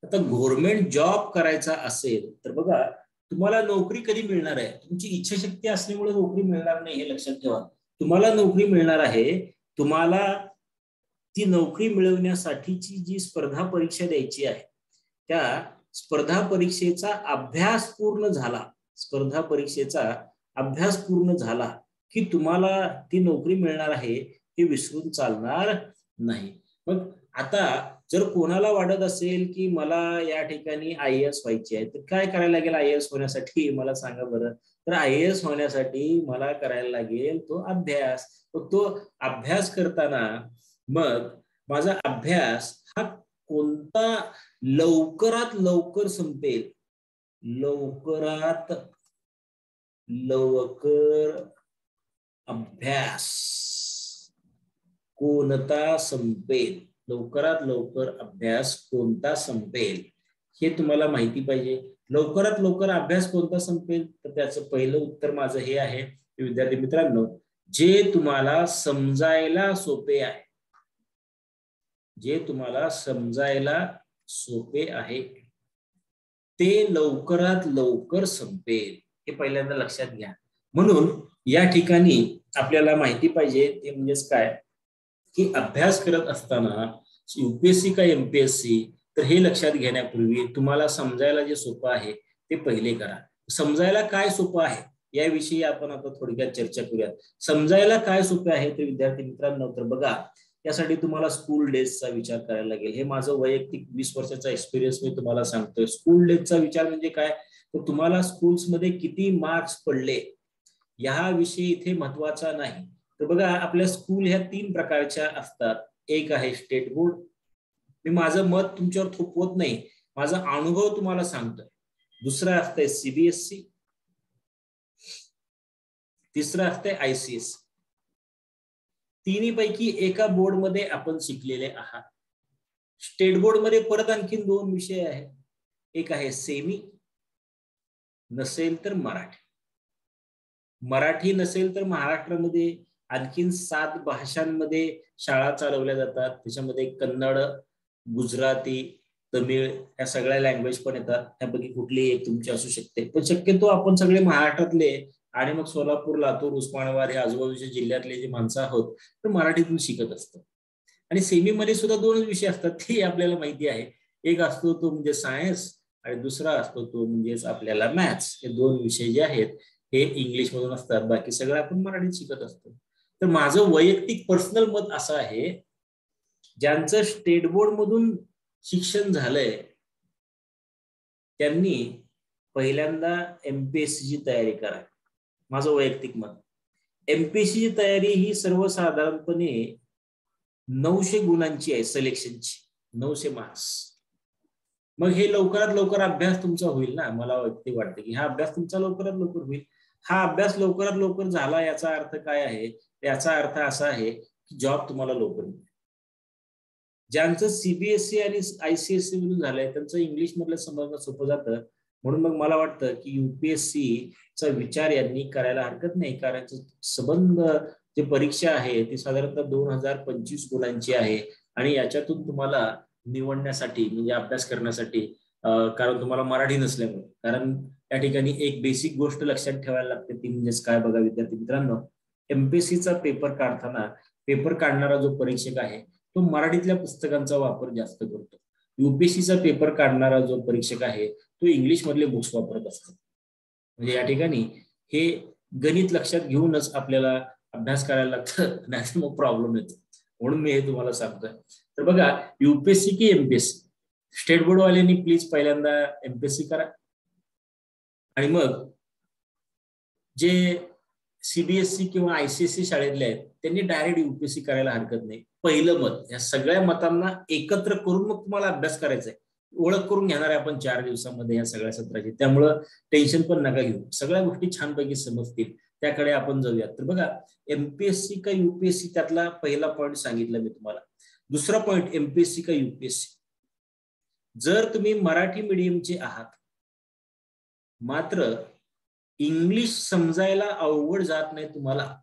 आता गव्हर्नमेंट जॉब करायचा असेल तर बघा, तुम्हाला नोकरी कधी मिळणार आहे? तुमची इच्छाशक्ती असल्यामुळे नोकरी मिळणार नाही, हे लक्षात ठेवा. तुम्हाला नोकरी मिळणार आहे, तुम्हाला ती नोकरी मिळवण्यासाठीची जी स्पर्धा परीक्षा द्यायची आहे, त्या स्पर्धा परीक्षेचा अभ्यास पूर्ण झाला, स्पर्धा परीक्षेचा अभ्यास पूर्ण झाला की तुम्हाला ती नोकरी मिळणार आहे, हे विसरून चालणार नाही. मग आता जर कोणाला वाटत असेल की मला या ठिकाणी IAS व्हायची आहे, तर काय करायला लागेल IAS होण्यासाठी? मला सांगा बरं. तर IAS होण्यासाठी मला करायला लागेल तो अभ्यास. तो अभ्यास करताना मग माझा अभ्यास हा कोणता लवकरात लवकर संपेल, लवकरात लवकर अभ्यास कोणता संपेल, लवकरात लवकर अभ्यास कोणता संपेल हे तुम्हाला माहिती पाहिजे. लवकरात लवकर अभ्यास कोणता संपेल, तर त्याचं पहिलं उत्तर माझं हे आहे, विद्यार्थी मित्रांनो, जे तुम्हाला समजायला सोपे आहे, जे तुम्हाला समजायला सोपे आहे ते लवकरात लवकर संपेल, हे पहिल्यांदा लक्षात घ्या. म्हणून या ठिकाणी आपल्याला माहिती पाहिजे ते म्हणजेच काय, की अभ्यास करत असताना UPSC का MPSC, तर हे लक्षात घेण्यापूर्वी तुम्हाला समजायला जे सोपं आहे ते पहिले करा. समजायला काय सोपं आहे याविषयी आपण आता थोडक्यात चर्चा करूयात. समजायला काय सोपे आहे तर विद्यार्थी मित्रांनो, तर बघा, यासाठी तुम्हाला स्कूल डेजचा विचार करायला लागेल. हे माझं वैयक्तिक 20 वर्षाचा एक्सपिरियन्स मी तुम्हाला सांगतोय. स्कूल डेजचा विचार म्हणजे काय, तर तुम्हाला स्कूल्समध्ये किती मार्क्स पडले याविषयी इथे महत्वाचा नाही. तर बघा, आपल्या स्कूल ह्या 3 प्रकारच्या असतात. एक आहे स्टेट बोर्ड. मी माझं मत तुमच्यावर थोपवत नाही, माझा अनुभव तुम्हाला सांगतोय. दुसरं असतंय CBSE, तिसरं असतंय ICSE. तिन्ही पैकी एका बोर्ड मध्ये आपण शिकलेले आहात. स्टेट बोर्ड मध्ये परत आणखीन 2 विषय आहेत. एक आहे सेमी, नसेल तर मराठी. मराठी नसेल तर महाराष्ट्रामध्ये आणखीन 7 भाषांमध्ये शाळा चालवल्या जातात. त्याच्यामध्ये कन्नड, गुजराती, तमिळ या सगळ्या लँग्वेज पण येतात. त्यापैकी कुठलीही एक तुमची असू शकते, पण शक्यतो आपण सगळे महाराष्ट्रातले आणि मग सोलापूर, लातूर, उस्मानाबाद हे आजूबाजूच्या जिल्ह्यातले जे माणसं आहोत तर मराठीतून शिकत असतो. आणि सेमी मध्ये सुद्धा 2 विषय असतात, ते आपल्याला माहिती आहे. एक असतो तो म्हणजे सायन्स आणि दुसरा असतो तो म्हणजेच आपल्याला मॅथ्स. हे 2 विषय जे आहेत हे इंग्लिश मधून असतात, बाकी सगळं आपण मराठीत शिकत असतो. तर माझं वैयक्तिक पर्सनल मत असं आहे, ज्यांचं स्टेट बोर्ड मधून शिक्षण झालंय त्यांनी पहिल्यांदा MPSC ची तयारी करा. माझं वैयक्तिक मत. MPSC ची तयारी ही सर्वसाधारणपणे 900 गुणांची आहे, सिलेक्शनची 900 मार्क्स. मग हे लवकरात लवकर अभ्यास तुमचा होईल ना. मला वाटतं की हा अभ्यास तुमचा लवकरात लवकर होईल. हा अभ्यास लवकरात लवकर झाला याचा अर्थ काय आहे, याचा अर्थ असा आहे की जॉब तुम्हाला लवकर मिळेल. ज्यांचं CBSE आणि ICSE मधून झालंय त्यांचं इंग्लिश मधलं समजणं सोपं जातं. म्हणून मग मला वाटतं की UPSC चा विचार यांनी करायला हरकत नाही, कारण संबंध जी परीक्षा आहे ती साधारणतः 2025 गुणांची आहे. आणि याच्यातून तुम्हाला निवडण्यासाठी म्हणजे अभ्यास करण्यासाठी, कारण तुम्हाला मराठी नसल्यामुळे, कारण या ठिकाणी एक बेसिक गोष्ट लक्षात ठेवायला लागते, ती म्हणजेच काय बघा विद्यार्थी मित्रांनो, MPSC चा पेपर काढताना पेपर काढणारा जो परीक्षक आहे तो मराठीतल्या पुस्तकांचा वापर जास्त करतो. UPSC चा पेपर काढणारा जो परीक्षक आहे तो इंग्लिश मधले बुक्स वापरत असतो. म्हणजे या ठिकाणी हे गणित लक्षात घेऊनच आपल्याला अभ्यास करायला लागतं, नाही मग प्रॉब्लेम येतो. म्हणून मी हे तुम्हाला सांगतोय. तर बघा, UPSC की MPSC, स्टेट बोर्ड वाल्यांनी प्लीज पहिल्यांदा MPSC करा आणि मग जे CBSE किंवा ICSE शाळेतले आहेत त्यांनी डायरेक्ट UPSC करायला हरकत नाही. पहिलं मत, या सगळ्या मतांना एकत्र करून मग तुम्हाला अभ्यास करायचा आहे. ओळख करून घेणार आहे आपण 4 दिवसामध्ये या सगळ्या सत्राची, त्यामुळं टेन्शन पण नका घेऊ, सगळ्या गोष्टी छानपैकी समजतील, त्याकडे आपण जाऊयात. तर बघा, MPSC का UPSC त्यातला पहिला पॉईंट सांगितला मी तुम्हाला. दुसरा पॉईंट, MPSC का UPSC, जर तुम्ही मराठी मीडियमचे आहात मात्र इंग्लिश समजायला अवघड जात नाही तुम्हाला,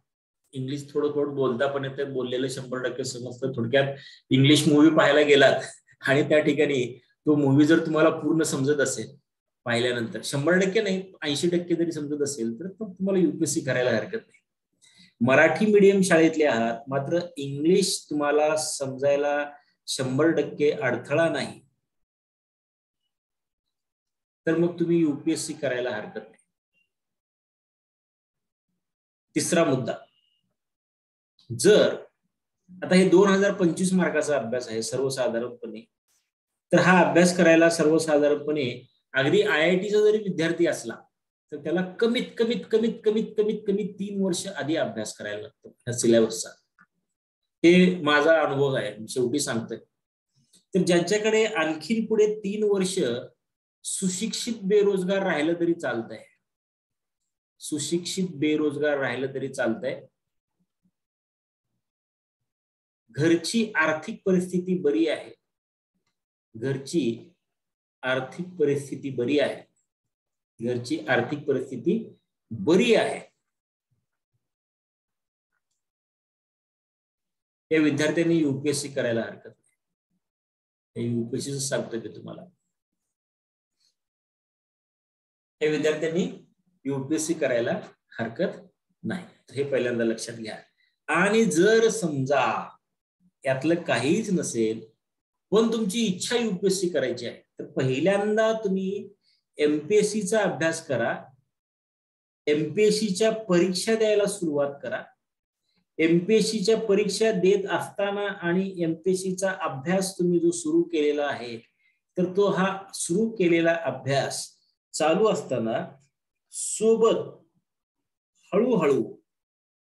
इंग्लिश थोडं थोडं बोलता पण येतं, बोललेलं 100% समजतं, थोडक्यात इंग्लिश मूवी पाहायला गेलात आणि त्या ठिकाणी तो मूवी जर तुम्हाला पूर्ण समजत असेल पाहिल्यानंतर, 100% नाही 80% जरी समजत असेल तर तुम्हाला युपीएससी करायला हरकत नाही. मराठी मीडियम शाळेतले आहात मात्र इंग्लिश तुम्हाला समजायला 100% अडथळा नाही, तर मग तुम्ही युपीएससी करायला हरकत नाही. तिसरा मुद्दा, जर आता हे 2025 मार्काचा अभ्यास आहे सर्वसाधारणपणे, तर हा अभ्यास करायला सर्वसाधारणपणे अगदी IITचा जरी विद्यार्थी असला तर त्याला कमीत कमीत 3 वर्ष आधी अभ्यास करायला लागतो ह्या सिलेबसचा. हे माझा अनुभव आहे, शेवटी सांगतोय. तर ज्यांच्याकडे आणखीन पुढे 3 वर्ष सुशिक्षित बेरोजगार राहिलं तरी चालतंय, सुशिक्षित बेरोजगार राहिलं तरी चालतंय, घरची आर्थिक परिस्थिती बरी आहे, घरची आर्थिक परिस्थिती बरी आहे, घरची आर्थिक परिस्थिती बरी आहे, या विद्यार्थ्यांनी युपीएससी करायला हरकत नाही. युपीएससी सांगतोय ते तुम्हाला, हे विद्यार्थ्यांनी युपीएससी करायला हरकत नाही, हे पहिल्यांदा लक्षात घ्या. आणि जर समजा यातलं काहीच नसेल पण तुमची इच्छा युपीएससी करायची आहे, तर पहिल्यांदा तुम्ही एमपीएससीचा अभ्यास करा, एमपीएससीच्या परीक्षा द्यायला सुरुवात करा. एमपीएससीच्या परीक्षा देत असताना आणि एमपीएससीचा अभ्यास तुम्ही जो सुरू केलेला आहे, तर तो हा सुरू केलेला अभ्यास चालू असताना सोबत हळूहळू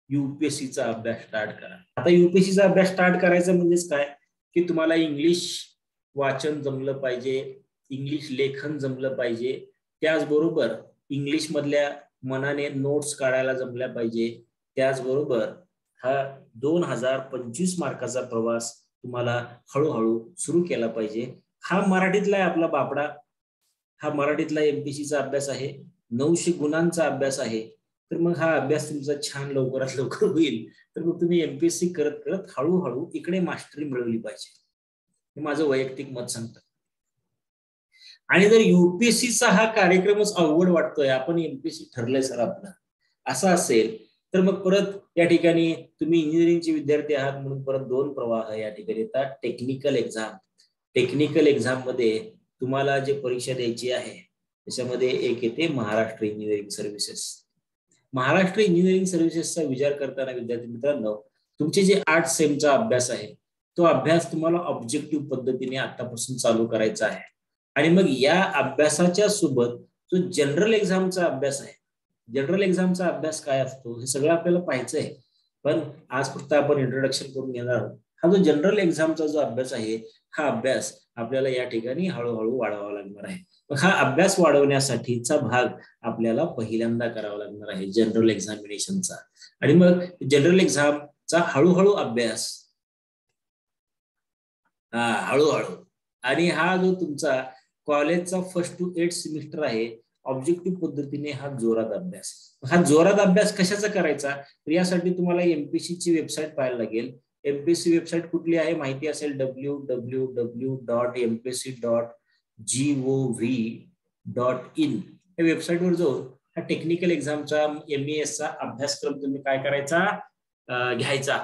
युपीएससीचा अभ्यास स्टार्ट करा. आता युपीएससीचा अभ्यास स्टार्ट करायचा म्हणजेच काय की तुम्हाला इंग्लिश वाचन जमलं पाहिजे, इंग्लिश लेखन जमलं पाहिजे, त्याचबरोबर इंग्लिश मधल्या मनाने नोट्स काढायला जमल्या पाहिजे. त्याचबरोबर हा 2025 मार्काचा प्रवास तुम्हाला हळूहळू सुरू केला पाहिजे. हा मराठीतला आहे आपला बापडा, हा मराठीतला एमपीएससीचा अभ्यास आहे, 900 गुणांचा अभ्यास आहे. तर मग हा अभ्यास तुमचा छान लवकरात लवकर होईल. तर मग तुम्ही एमपीएससी करत करत हळूहळू इकडे मास्टरी मिळवली पाहिजे, हे माझं वैयक्तिक मत सांगतं. आणि जर युपीएससीचा हा कार्यक्रमच अवघड वाटतोय, आपण एमपीएससी ठरलंय सर आपलं, असं असेल तर मग परत या ठिकाणी तुम्ही इंजिनिअरिंगचे विद्यार्थी आहात म्हणून परत 2 प्रवाह या ठिकाणी येतात. टेक्निकल एक्झाम, टेक्निकल एक्झाम मध्ये तुम्हाला जे परीक्षा द्यायची आहे त्याच्यामध्ये एक येते Maharashtra engineering services. Maharashtra engineering सर्व्हिसेसचा विचार करताना विद्यार्थी मित्रांनो, तुमचे जे 8 सेमचा अभ्यास आहे तो अभ्यास तुम्हाला ऑब्जेक्टिव्ह पद्धतीने आतापासून चालू करायचा आहे. आणि मग या अभ्यासाच्या सोबत जो जनरल एक्झामचा अभ्यास आहे, जनरल एक्झामचा अभ्यास काय असतो हे सगळं आपल्याला पाहायचं आहे, पण आज फक्त आपण इंट्रोडक्शन करून घेणार आहोत. हा जो जनरल एक्झामचा जो अभ्यास आहे, हा अभ्यास आपल्याला या ठिकाणी हळूहळू वाढवावा लागणार आहे. हा अभ्यास वाढवण्यासाठीचा भाग आपल्याला पहिल्यांदा करावा लागणार आहे जनरल एक्झामिनेशनचा. आणि मग जनरल एक्झामचा हळूहळू अभ्यास, हळूहळू, आणि हा जो तुमचा कॉलेजचा 1st to 8th सेमिस्टर आहे, ऑब्जेक्टिव्ह पद्धतीने हा जोरात अभ्यास. हा जोरात अभ्यास कशाचा करायचा, तर यासाठी तुम्हाला एमपीएससी ची वेबसाईट पाहायला लागेल. एमपीएससी वेबसाईट कुठली आहे माहिती असेल, www.mpsc.gov.in या वेबसाईटवर जाऊन हा टेक्निकल एक्झामचा MES चा अभ्यासक्रम तुम्ही काय करायचा, घ्यायचा.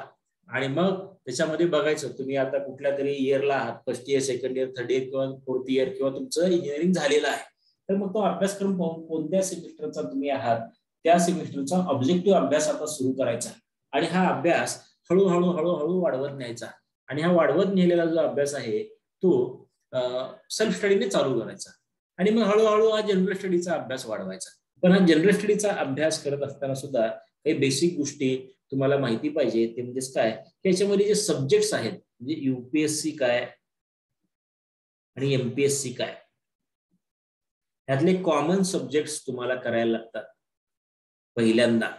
आणि मग त्याच्यामध्ये बघायचं तुम्ही आता कुठल्या तरी इयरला आहात, 1st year, 2nd year, 3rd year किंवा 4th इयर, किंवा तुमचं इंजिनिअरिंग झालेलं आहे, तर मग तो अभ्यासक्रम पाहून कोणत्या सेमिस्टरचा तुम्ही आहात त्या सेमिस्टरचा ऑब्जेक्टिव्ह अभ्यास आता सुरू करायचा. आणि हा अभ्यास हळूहळू हळूहळू वाढवत न्यायचा. आणि हा वाढवत नेलेला जो अभ्यास आहे तो सेल्फ स्टडीने चालू करायचा. आणि मग हळूहळू हा जनरल स्टडीचा अभ्यास वाढवायचा. पण हा जनरल स्टडीचा अभ्यास करत असताना सुद्धा काही बेसिक गोष्टी तुम्हाला माहिती पाहिजे. ते म्हणजेच काय, त्याच्यामध्ये जे सब्जेक्ट्स आहेत, म्हणजे युपीएससी काय आणि एमपीएससी काय, यातले कॉमन सब्जेक्ट्स तुम्हाला करायला लागतात पहिल्यांदा.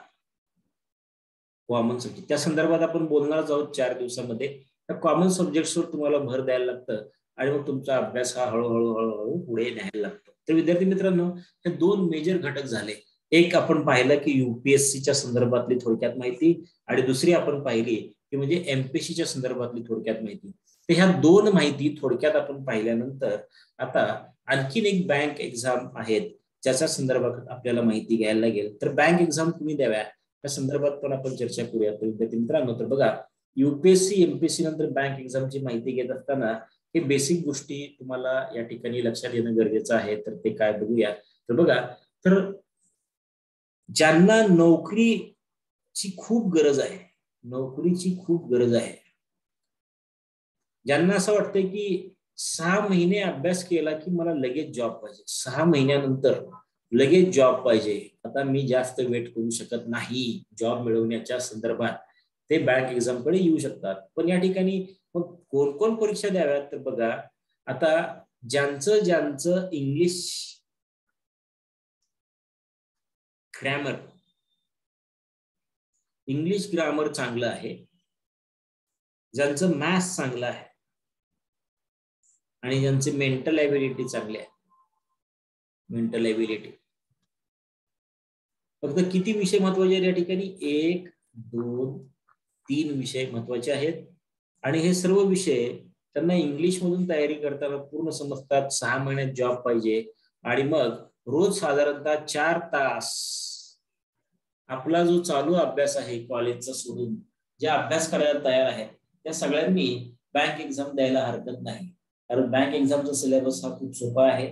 कॉमन सब्जेक्ट त्या संदर्भात आपण बोलणार आहोत 4 दिवसामध्ये. त्या कॉमन सब्जेक्ट्सवर तुम्हाला भर द्यायला लागतं आणि मग तुमचा अभ्यास हा हळूहळू हळूहळू पुढे न्यायला लागतो. तर विद्यार्थी मित्रांनो, हे 2 मेजर घटक झाले. एक आपण पाहिलं की युपीएससीच्या संदर्भातली थोडक्यात माहिती, आणि दुसरी आपण पाहिली की म्हणजे एमपीएससीच्या संदर्भातली थोडक्यात माहिती. तर ह्या दोन माहिती थोडक्यात आपण पाहिल्यानंतर आता आणखीन एक बँक एक्झाम आहेत ज्याच्या संदर्भात आपल्याला माहिती घ्यायला लागेल. तर बँक एक्झाम तुम्ही द्याव्या त्या संदर्भात पण आपण चर्चा करूया. तर विद्यार्थी मित्रांनो, तर बघा युपीएससी एमपीएससी नंतर बँक एक्झामची माहिती घेत असताना हे बेसिक गोष्टी तुम्हाला या ठिकाणी लक्षात येणं गरजेचं आहे. तर ते काय बघूया. तर बघा, तर ज्यांना नोकरीची खूप गरज आहे, नोकरीची खूप गरज आहे, ज्यांना असं वाटतंय की 6 महिने अभ्यास केला की मला लगेच जॉब पाहिजे, 6 महिन्यानंतर लगेच जॉब पाहिजे, आता मी जास्त वेट करू शकत नाही जॉब मिळवण्याच्या संदर्भात, ते बँक एक्झाम कडे येऊ शकतात. पण या ठिकाणी मग कोण कोण परीक्षा द्याव्यात. तर बघा, आता ज्यांचं ज्यांचं इंग्लिश ग्रामर चांगलं आहे, ज्यांचं मॅथ्स चांगलं आहे आणि ज्यांचे मेंटल एबिलिटी चांगले आहे, मेंटल एबिलिटी, फक्त किती विषय महत्वाचे आहेत या ठिकाणी, 1 2 3 विषय महत्वाचे आहेत. आणि हे सर्व विषय त्यांना इंग्लिश मधून तयारी करताना पूर्ण समजतात. 6 महिन्यात जॉब पाहिजे आणि मग रोज साधारणतः 4 तास आपला जो चालू अभ्यास आहे कॉलेजचा सोडून जे अभ्यास करायला तयार आहे त्या सगळ्यांनी बँक एक्झाम द्यायला हरकत नाही. कारण बँक एक्झामचा सिलेबस हा खूप सोपा आहे.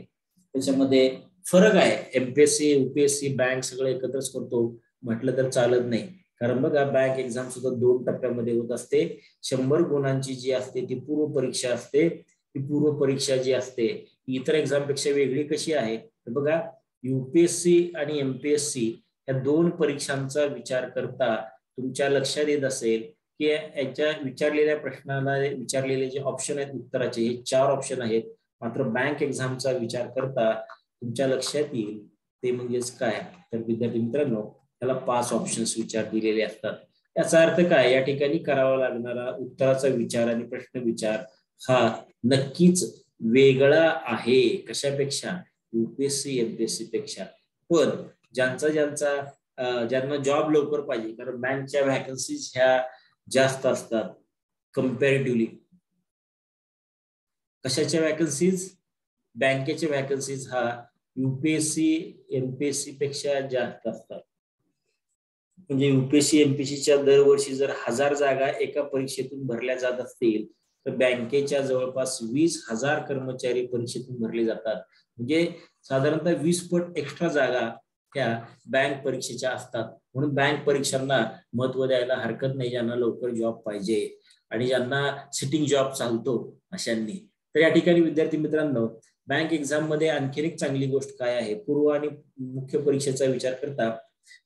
त्याच्यामध्ये फरक आहे, एमपीएससी युपीएससी बँक सगळं एकत्रच करतो म्हटलं तर चालत नाही. कारण बघा, बँक एक्झाम सुद्धा 2 टप्प्यामध्ये होत असते. 100 गुणांची जी असते ती पूर्व परीक्षा असते. ती पूर्व परीक्षा जी असते इतर एक्झाम पेक्षा वेगळी कशी आहे. तर बघा, युपीएससी आणि एमपीएससी या 2 परीक्षांचा विचार करता तुमच्या लक्षात येत असेल की याच्या विचारलेल्या प्रश्नाला विचारलेले जे ऑप्शन आहेत उत्तराचे, हे 4 ऑप्शन आहेत. मात्र बँक एक्झामचा विचार करता तुमच्या लक्षात येईल ते म्हणजेच काय, तर विद्यार्थी मित्रांनो त्याला 5 ऑप्शन्स विचार दिलेले असतात. याचा अर्थ काय, या ठिकाणी करावा लागणारा उत्तराचा विचार आणि प्रश्न विचार हा नक्कीच वेगळा आहे. कशापेक्षा, युपीएससी एमपीएससी पेक्षा. पण ज्यांना जॉब लवकर पाहिजे, कारण बँकच्या व्हॅकन्सीज ह्या जास्त असतात कम्पॅरेटिव्हली. कशाच्या व्हॅकन्सीज, बँकेच्या व्हॅकन्सीज हा युपीएससी एमपीएससी पेक्षा जास्त असतात. म्हणजे युपीएससी एमपीएससीच्या दरवर्षी जर 1000 जागा एका परीक्षेतून भरल्या जात असतील तर बँकेच्या जवळपास 20,000 कर्मचारी परीक्षेतून भरले जातात. म्हणजे साधारणतः 20 पट एक्स्ट्रा जागा त्या बँक परीक्षेच्या असतात. म्हणून बँक परीक्षांना महत्व द्यायला हरकत नाही ज्यांना लवकर जॉब पाहिजे आणि ज्यांना सिटिंग जॉब चालतो अशांनी. तर या ठिकाणी विद्यार्थी मित्रांनो, बँक एक्झाम मध्ये आणखी एक चांगली गोष्ट काय आहे, पूर्व आणि मुख्य परीक्षेचा विचार करता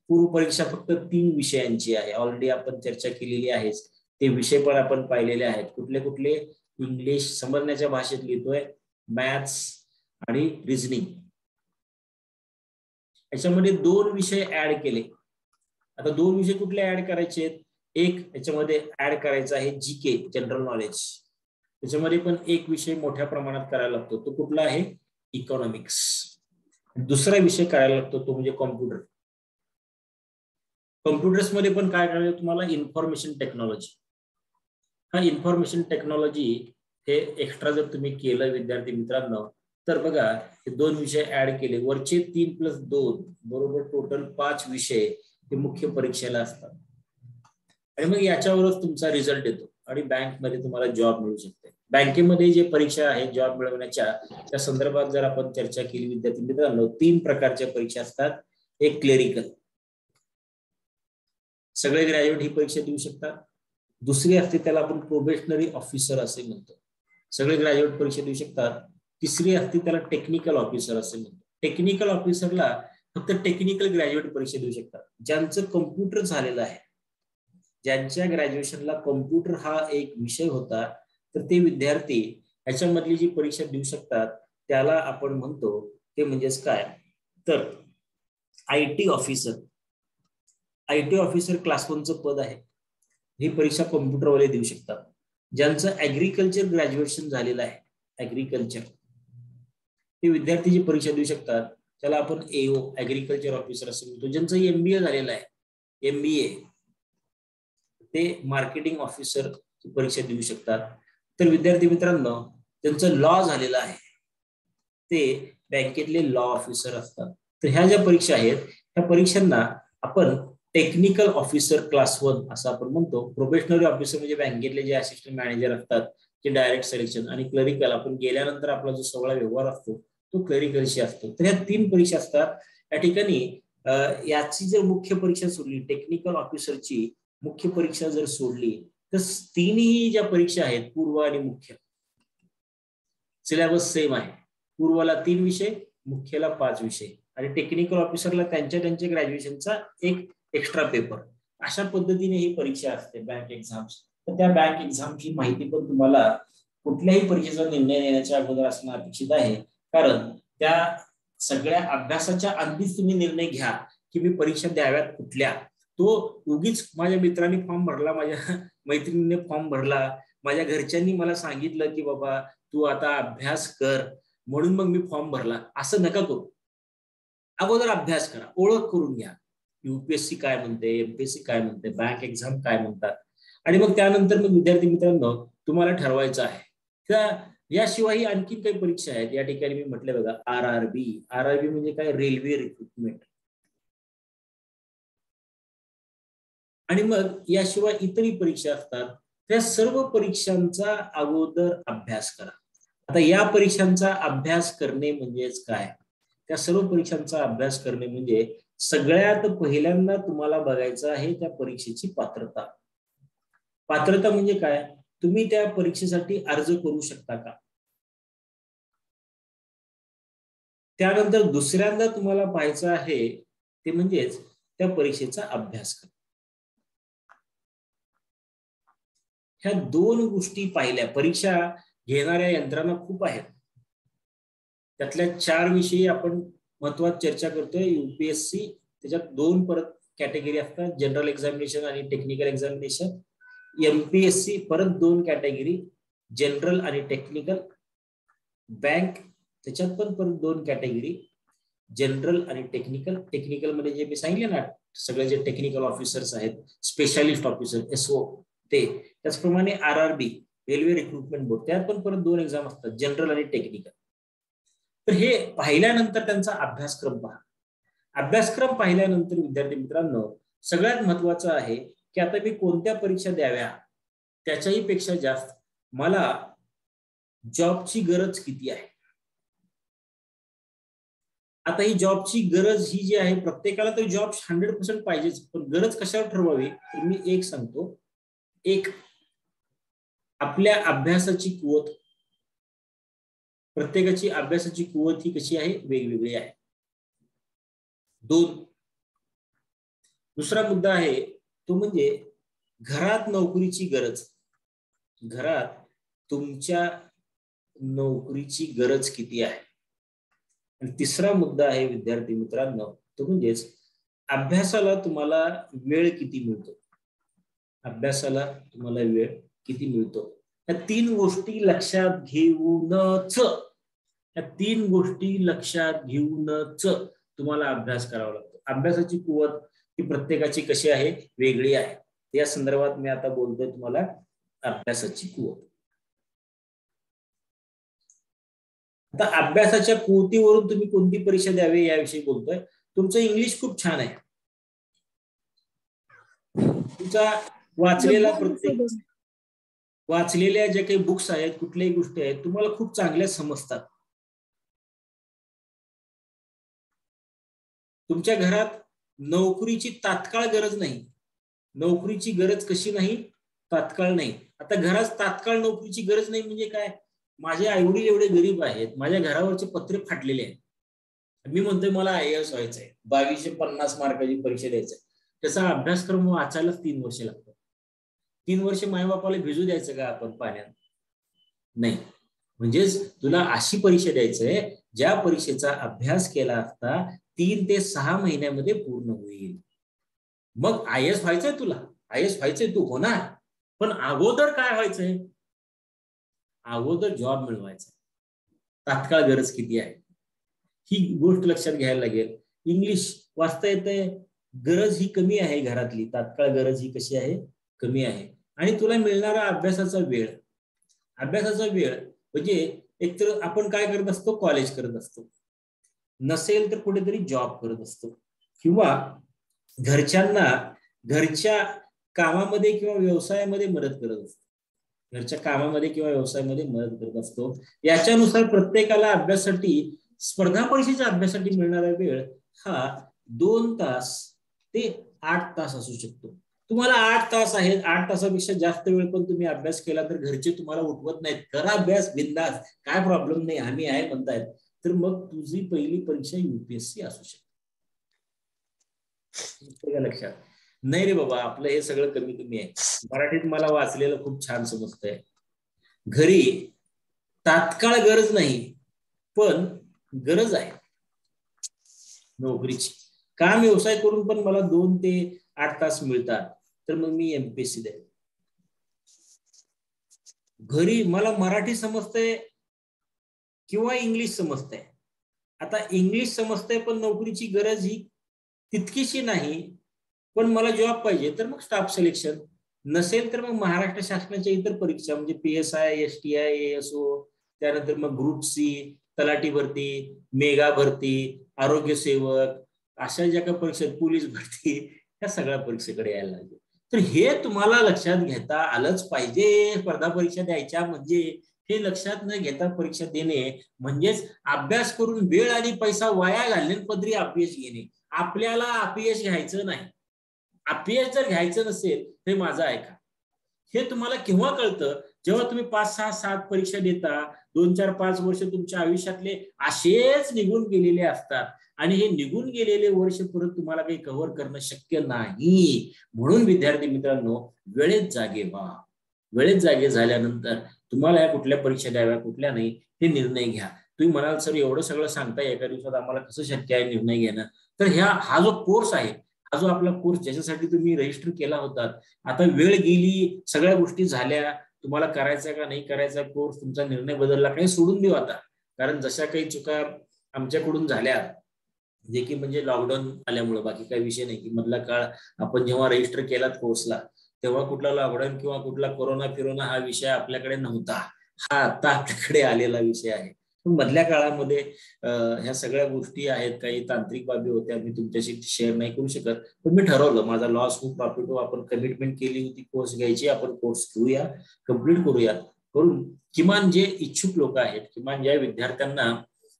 पूर्व परीक्षा फक्त 3 विषयांची आहे. ऑलरेडी आपण चर्चा केलेली आहे, ते विषय पण आपण पाहिलेले आहेत. कुठले कुठले, इंग्लिश समजण्याच्या भाषेत लिहितोय, मॅथ्स आणि रिझनिंग. याच्यामध्ये 2 विषय ऍड केले. आता 2 विषय कुठले ऍड करायचे, एक याच्यामध्ये ऍड करायचा आहे जीके जनरल नॉलेज. त्याच्यामध्ये पण एक विषय मोठ्या प्रमाणात करायला लागतो, तो कुठला आहे, इकॉनॉमिक्स. दुसरा विषय करायला लागतो तो म्हणजे कॉम्प्युटर. कॉम्प्युटर्स मध्ये पण काय करायचं तुम्हाला, इन्फॉर्मेशन टेक्नॉलॉजी. हा इन्फॉर्मेशन टेक्नॉलॉजी हे एक्स्ट्रा जर तुम्ही केलं विद्यार्थी मित्रांनो, तर बघा हे 2 विषय ऍड केले, वरचे 3 + 2 बरोबर टोटल 5 विषय हे मुख्य परीक्षेला असतात. आणि मग याच्यावरच तुमचा रिझल्ट येतो आणि बँक मध्ये तुम्हाला जॉब मिळू शकते. बँकेमध्ये जे परीक्षा आहे जॉब मिळवण्याच्या त्या संदर्भात जर आपण चर्चा केली विद्यार्थी मित्रांनो, 3 प्रकारच्या परीक्षा असतात. एक क्लेरिकल, सगळे ग्रॅज्युएट ही परीक्षा देऊ शकतात. दुसरी असते त्याला आपण प्रोबेशनरी ऑफिसर असे म्हणतो, सगळे ग्रॅज्युएट परीक्षा देऊ शकतात. तिसरी असते त्याला टेक्निकल ऑफिसर असे म्हणतो. टेक्निकल ऑफिसरला फक्त टेक्निकल ग्रॅज्युएट परीक्षा देऊ शकतात. ज्यांचं कम्प्युटर झालेलं आहे, ज्यांच्या ग्रॅज्युएशनला कम्प्युटर हा एक विषय होता, तर ते विद्यार्थी ह्याच्यामधली जी परीक्षा देऊ शकतात त्याला आपण म्हणतो ते म्हणजेच काय, तर IT officer. IT officer class 1चं पद आहे. ही परीक्षा कॉम्प्युटरवाले देऊ शकतात. ज्यांचं ऍग्रिकल्चर ग्रॅज्युएशन झालेलं आहे, ऍग्रिकल्चर, ते विद्यार्थी जी परीक्षा देऊ शकतात त्याला आपण एओ ऍग्रिकल्चर ऑफिसर असं म्हणतो. ज्यांचं एमबीए झालेलं आहे, एमबीए, ते मार्केटिंग ऑफिसर परीक्षा देऊ शकतात. तर विद्यार्थी मित्रांनो, त्यांचं लॉ झालेलं आहे, ते बँकेतले लॉ ऑफिसर असतात. तर ह्या ज्या परीक्षा आहेत, ह्या परीक्षांना आपण टेक्निकल ऑफिसर क्लास 1 असं आपण म्हणतो. प्रोबेशनरी ऑफिसर म्हणजे बँकेतले जे असिस्टंट मॅनेजर असतात ते डायरेक्ट सिलेक्शन, आणि क्लरिकल आपण गेल्यानंतर आपला जो सगळा व्यवहार असतो तो क्लरिकलशी असतो. तर ह्या 3 परीक्षा असतात. या ठिकाणी याची जर मुख्य परीक्षा सोडली, टेक्निकल ऑफिसरची मुख्य परीक्षा जर सोडली, तर तिन्ही ज्या परीक्षा आहेत, पूर्व आणि मुख्य, सिलेबस सेम आहे. पूर्वला 3 विषय, मुख्यला 5 विषय, आणि टेक्निकल ऑफिसरला त्यांच्या ग्रॅज्युएशनचा एक एक्स्ट्रा पेपर. अशा पद्धतीने ही परीक्षा असते बँक एक्झाम्स. तर त्या बँक एक्झामची माहिती पण तुम्हाला कुठल्याही परीक्षेचा निर्णय घेण्याच्या अगोदर असणं अपेक्षित आहे, कारण त्या सगळ्या अभ्यासाच्या आधीच तुम्ही निर्णय घ्या की मी परीक्षा द्याव्यात कुठल्या. तो उगीच माझ्या मित्रांनी फॉर्म भरला, माझ्या मैत्रिणीने फॉर्म भरला, माझ्या घरच्यांनी मला सांगितलं की बाबा तू आता अभ्यास कर म्हणून मग मी फॉर्म भरला, असं नका करू. अगोदर अभ्यास करा, ओळख करून घ्या, युपीएससी काय म्हणते, एमपीएससी काय म्हणते, बँक एक्झाम काय म्हणतात, आणि मग त्यानंतर मग विद्यार्थी मित्रांनो तुम्हाला ठरवायचं आहे. त्या याशिवाय आणखी काही परीक्षा आहेत. या ठिकाणी मी म्हटलं बघा, आरआरबी म्हणजे काय, रेल्वे रिक्रुटमेंट. आणि मग याशिवाय इतरही परीक्षा असतात. त्या सर्व परीक्षांचा अगोदर अभ्यास करा. आता या परीक्षांचा अभ्यास करणे म्हणजेच काय, त्या सर्व परीक्षांचा अभ्यास करणे म्हणजे सगळ्यात पहिल्यांदा तुम्हाला बघायचं आहे त्या परीक्षेची पात्रता. पात्रता म्हणजे काय, तुम्ही त्या परीक्षेसाठी अर्ज करू शकता का. त्यानंतर दुसऱ्यांदा तुम्हाला पाहायचं आहे ते म्हणजेच त्या परीक्षेचा अभ्यास करा. ह्या 2 गोष्टी पाहिल्या. परीक्षा घेणाऱ्या यंत्रणा खूप आहेत, त्यातल्या 4 विषयी आपण महत्वाची चर्चा करतोय. युपीएससी त्याच्यात 2 परत कॅटेगरी असतात, जनरल एक्झामिनेशन आणि टेक्निकल एक्झामिनेशन. एमपीएससी परत 2 कॅटेगरी, जनरल आणि टेक्निकल. बँक त्याच्यात पण परत 2 कॅटेगरी, जनरल आणि टेक्निकल. टेक्निकल मध्ये जे मी सांगितले ना, सगळे जे टेक्निकल ऑफिसर्स आहेत, स्पेशालिस्ट ऑफिसर एसओ ते. त्याचप्रमाणे आरआरबी रेल्वे रिक्रुटमेंट बोर्ड, त्यात पण परत 2 एक्झाम असतात, जनरल आणि टेक्निकल. तर हे पाहिल्यानंतर त्यांचा अभ्यासक्रम पहा. अभ्यासक्रम पाहिल्यानंतर विद्यार्थी मित्रांनो सगळ्यात महत्वाचं आहे की आता मी कोणत्या परीक्षा द्याव्या, त्याच्याही पेक्षा जास्त मला जॉबची गरज किती आहे. आता ही जॉबची गरज ही जी आहे, प्रत्येकाला तर जॉब 100% पाहिजेच, पण गरज कशावर ठरवावी तर मी एक सांगतो. एक, आपल्या अभ्यासाची कुवत. प्रत्येकाची अभ्यासाची कुवत ही कशी आहे, वेगवेगळी आहे. 2, दुसरा मुद्दा आहे तो म्हणजे घरात नोकरीची गरज. घरात तुमच्या नोकरीची गरज किती आहे. आणि तिसरा मुद्दा आहे विद्यार्थी मित्रांनो तो म्हणजेच अभ्यासाला तुम्हाला वेळ किती मिळतो. अभ्यासाला तुम्हाला वेळ किती मिळतो. या 3 गोष्टी लक्षात घेऊनच, या 3 गोष्टी लक्षात घेऊनच तुम्हाला अभ्यास करावा लागतो. अभ्यासाची कुवत ही प्रत्येकाची कशी आहे, वेगळी आहे. या संदर्भात मी आता बोलतोय तुम्हाला अभ्यासाची कुवत. आता अभ्यासाच्या कुवतीवरून तुम्ही कोणती परीक्षा द्यावी याविषयी बोलतोय. तुमचं इंग्लिश खूप छान आहे, तुमचा वाचलेला प्रत्येक वाचलेल्या ज्या काही बुक्स आहेत, कुठल्याही गोष्टी आहेत, तुम्हाला खूप चांगल्या समजतात. तुमच्या घरात नोकरीची तात्काळ गरज नाही. नोकरीची गरज कशी नाही, तात्काळ नाही. आता घरात तात्काळ नोकरीची गरज नाही म्हणजे काय, माझे आईवडील एवढे गरीब आहेत, माझ्या घरावरचे पत्रे फाटलेले आहेत, मी म्हणतोय मला आयएएस व्हायचंय, 2250 मार्काची परीक्षा द्यायचंय, त्याचा अभ्यासक्रम वाचायलाच 3 वर्ष लागतात. 3 वर्ष मायबापाला भिजू द्यायचं का आपण पाण्यात, नाही. म्हणजेच तुला अशी परीक्षा द्यायचंय ज्या परीक्षेचा अभ्यास केला असता 3 ते 6 महिन्यामध्ये पूर्ण होईल. मग आयएएस व्हायचंय तुला, आयएएस व्हायचंय, तू होणार, पण अगोदर काय व्हायचंय, अगोदर जॉब मिळवायचा. तात्काळ गरज किती आहे ही गोष्ट लक्षात घ्यायला लागेल. इंग्लिश वाचता येतंय, गरज ही कमी आहे घरातली, तात्काळ गरज ही कशी आहे, कमी आहे. आणि तुला मिळणारा अभ्यासाचा वेळ, अभ्यासाचा वेळ म्हणजे एकतर आपण काय करत असतो, कॉलेज करत असतो, नसेल तर कुठेतरी जॉब करत असतो, किंवा घरच्यांना घरच्या कामामध्ये किंवा व्यवसायामध्ये मदत करत असतो, घरच्या कामामध्ये किंवा व्यवसायामध्ये मदत करत असतो. याच्यानुसार प्रत्येकाला अभ्यासासाठी, स्पर्धा परीक्षेच्या अभ्यासासाठी मिळणारा वेळ हा 2 तास ते 8 तास असू शकतो. तुम्हाला 8 तास आहेत, 8 तासापेक्षा जास्त वेळ पण तुम्ही अभ्यास केला तर घरचे तुम्हाला उठवत नाहीत, करा अभ्यास बिंदास, काय प्रॉब्लेम नाही, आम्ही आहे म्हणतायत, तर मग तुझी पहिली परीक्षा UPSC असू शकते. लक्षात नाही रे बाबा, आपलं हे सगळं कमी कमी आहे. मराठीत मला वाचलेलं खूप छान समजतंय. घरी तात्काळ गरज नाही, पण गरज आहे नोकरीची. काम व्यवसाय करून पण मला 2 ते 8 तास मिळतात, तर मग मी MPSC द्यावी. घरी मला मराठी समजतंय किंवा इंग्लिश समजतंय. आता इंग्लिश समजतंय पण नोकरीची गरज ही तितकीशी नाही, पण मला जॉब पाहिजे, तर मग स्टाफ सिलेक्शन. नसेल तर मग महाराष्ट्र शासनाच्या इतर परीक्षा म्हणजे PSI, STI, ASO, त्यानंतर मग ग्रुप C, तलाठी भरती, मेगा भरती, आरोग्य सेवक, अशा ज्या काही परीक्षा, पोलीस भरती, या सगळ्या परीक्षेकडे यायला लागले. तर हे तुम्हाला लक्षात घेता आलंच पाहिजे. स्पर्धा परीक्षा द्यायच्या म्हणजे हे लक्षात न घेता परीक्षा देणे म्हणजेच अभ्यास करून वेळ आणि पैसा वाया घालणे, पदरी अपयश घेणे. आपल्याला अपयश घ्यायचं नाही. अपयश जर घ्यायचं नसेल तर माझं ऐका. हे तुम्हाला केव्हा कळतं, जेव्हा तुम्ही 5, 6, 7 परीक्षा देता, 2, 4, 5 वर्ष तुमच्या आयुष्यातले असेच निघून गेलेले असतात आणि हे निघून गेलेले वर्ष परत तुम्हाला काही कव्हर करणं शक्य नाही. म्हणून विद्यार्थी मित्रांनो, वेळेत जागे व्हा. वेळेत जागे झाल्यानंतर तुम्हाला या कुठल्या परीक्षा द्याव्या, कुठल्या नाही, हे निर्णय घ्या. तुम्ही म्हणाल सर एवढं सगळं सांगताय एका दिवसात, आम्हाला कसं शक्य आहे निर्णय घेणं? तर हा जो कोर्स आहे, हा जो आपला कोर्स ज्याच्यासाठी तुम्ही रजिस्टर केला होता, आता वेळ गेली, सगळ्या गोष्टी झाल्या, तुम्हाला करायचा का नाही करायचा कोर्स, तुमचा निर्णय बदलला, काही सोडून देऊ आता. कारण जशा काही चुका आमच्याकडून झाल्या, जे की म्हणजे लॉकडाऊन आल्यामुळे, बाकी काही विषय नाही, की मधला काळ आपण जेव्हा रजिस्टर केलात कोर्सला, तेव्हा कुठला लॉकडाऊन किंवा कुठला कोरोना हा विषय आपल्याकडे नव्हता. हा आता आपल्याकडे आलेला विषय आहे. मधल्या काळामध्ये ह्या सगळ्या गोष्टी आहेत, काही तांत्रिक बाबी होत्या, मी तुमच्याशी शेअर नाही करू शकत, पण मी ठरवलं माझा लॉस खूप प्रॉफिट हो, आपण कमिटमेंट केली होती कोर्स घ्यायची, आपण कोर्स घेऊया, कम्प्लीट करूया. करून किमान जे इच्छुक लोक आहेत, किमान ज्या विद्यार्थ्यांना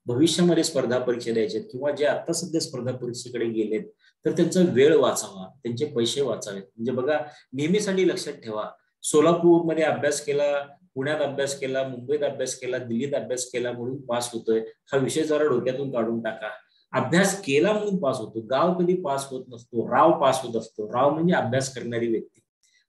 भविष्यामध्ये स्पर्धा परीक्षा द्यायच्या किंवा जे आता सध्या स्पर्धा परीक्षेकडे गेलेत, तर त्यांचा वेळ वाचावा, त्यांचे पैसे वाचावेत. म्हणजे बघा, नेहमीसाठी लक्षात ठेवा, सोलापूरमध्ये अभ्यास केला, पुण्यात अभ्यास केला, मुंबईत अभ्यास केला, दिल्लीत अभ्यास केला म्हणून पास होतोय, हा विषय जरा डोक्यातून काढून टाका. अभ्यास केला म्हणून पास होतो, गाव कधी पास होत नसतो, राव पास होत असतो. राव म्हणजे अभ्यास करणारी व्यक्ती.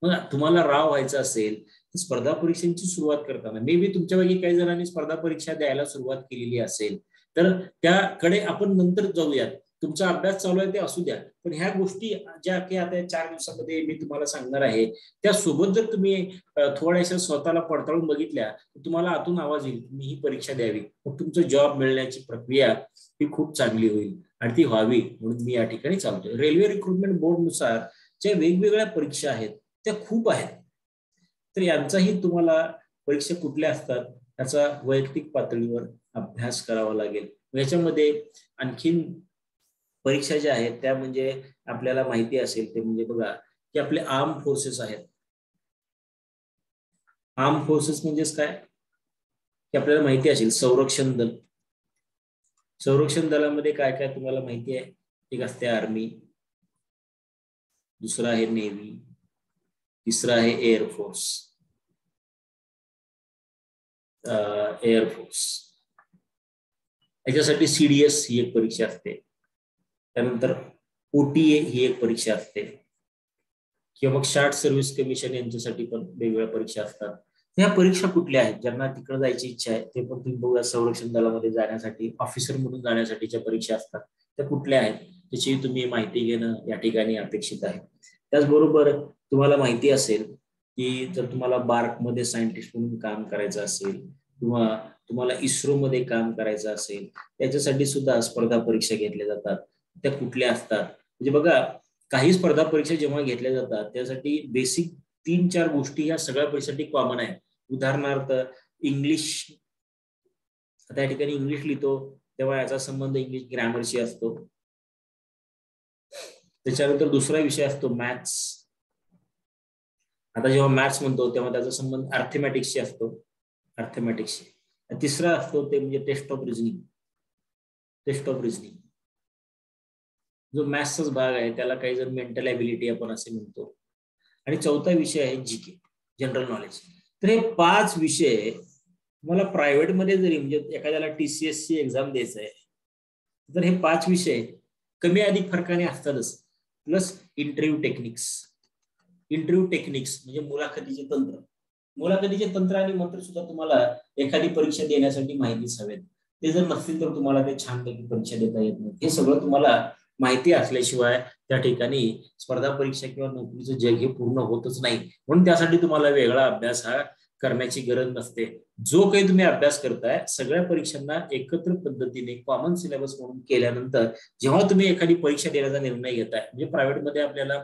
मग तुम्हाला राव व्हायचं असेल तर स्पर्धा परीक्षांची सुरुवात करताना, मे बी तुमच्यापैकी काही जणांनी स्पर्धा परीक्षा द्यायला सुरुवात केलेली असेल, तर त्याकडे आपण नंतर जाऊयात. तुमचा अभ्यास चालू आहे ते असू द्या, पण ह्या गोष्टी ज्या की आता 4 दिवसामध्ये मी तुम्हाला सांगणार आहे, त्यासोबत जर तुम्ही थोड्याशा स्वतःला पडताळून बघितल्या, तर तुम्हाला आतून आवाज येईल, तुम्ही ही परीक्षा द्यावी, मग तुमचं जॉब मिळण्याची प्रक्रिया ही खूप चांगली होईल आणि ती व्हावी, म्हणून मी या ठिकाणी चालतोय. रेल्वे रिक्रुटमेंट बोर्डनुसार ज्या वेगवेगळ्या परीक्षा आहेत त्या खूप आहेत, तर यांचाही तुम्हाला परीक्षा कुठल्या असतात याचा वैयक्तिक पातळीवर अभ्यास करावा लागेल. याच्यामध्ये आणखीन परीक्षा ज्या आहेत त्या म्हणजे आपल्याला माहिती असेल ते म्हणजे बघा, की आपले आर्म फोर्सेस आहेत. आर्म फोर्सेस म्हणजेच काय, की आपल्याला माहिती असेल संरक्षण दल. संरक्षण दलामध्ये काय काय तुम्हाला माहिती आहे? एक असते आर्मी, दुसरा आहे नेव्ही, तिसरा आहे एअरफोर्स. याच्यासाठी CDS ही एक परीक्षा असते, त्यानंतर OTA ही एक परीक्षा असते, किंवा मग शॉर्ट सर्व्हिस कमिशन यांच्यासाठी पण वेगवेगळ्या परीक्षा असतात. ह्या परीक्षा कुठल्या आहेत, ज्यांना तिकडे जायची इच्छा आहे ते पण तुम्ही बघूया, संरक्षण दलामध्ये जाण्यासाठी ऑफिसर म्हणून जाण्यासाठीच्या परीक्षा असतात, त्या कुठल्या आहेत त्याची तुम्ही माहिती घेणं या ठिकाणी अपेक्षित आहे. त्याचबरोबर तुम्हाला माहिती असेल की जर तुम्हाला बार्कमध्ये सायंटिस्ट म्हणून काम करायचं असेल किंवा तुम्हाला इस्रोमध्ये काम करायचं असेल, त्याच्यासाठी सुद्धा स्पर्धा परीक्षा घेतल्या जातात. त्या कुठल्या असतात म्हणजे बघा, काही स्पर्धा परीक्षा जेव्हा घेतल्या जातात त्यासाठी बेसिक 3-4 गोष्टी या सगळ्या परीक्षेसाठी कॉमन आहे. उदाहरणार्थ इंग्लिश, आता या ठिकाणी इंग्लिश लिहितो तेव्हा याचा संबंध इंग्लिश ग्रामरशी असतो. त्याच्यानंतर दुसरा विषय असतो मॅथ्स. आता जेव्हा मॅथ्स म्हणतो तेव्हा त्याचा संबंध अर्थमॅटिक्सशी असतो, अर्थमॅटिक्सशी. तिसरा असतो ते म्हणजे test of reasoning. Test of reasoning जो मॅथ्सचाच भाग आहे त्याला काही जर मेंटल ॲबिलिटी आपण असे म्हणतो. आणि चौथा विषय आहे जीके, जनरल नॉलेज. तर हे 5 विषय तुम्हाला प्रायव्हेटमध्ये जरी म्हणजे एखाद्याला TCS ची एक्झाम द्यायचं आहे तर हे 5 विषय कमी अधिक फरकाने असतातच. Plus interview techniques. Interview techniques म्हणजे मुलाखतीचे तंत्र. मुलाखतीचे तंत्र आणि मंत्र सुद्धा तुम्हाला एखादी परीक्षा देण्यासाठी माहितीच हवेत. ते जर नसतील तर तुम्हाला ते छानपैकी परीक्षा देता येत नाही. हे सगळं तुम्हाला माहिती असल्याशिवाय त्या ठिकाणी स्पर्धा परीक्षा किंवा नोकरीचं जग हे पूर्ण होतच नाही. म्हणून त्यासाठी तुम्हाला वेगळा अभ्यास हा करण्याची गरज नसते. जो काही तुम्ही अभ्यास करताय सगळ्या परीक्षांना एकत्र पद्धतीने कॉमन सिलेबस म्हणून केल्यानंतर जेव्हा तुम्ही एखादी परीक्षा देण्याचा निर्णय घेताय, म्हणजे प्रायव्हेटमध्ये आपल्याला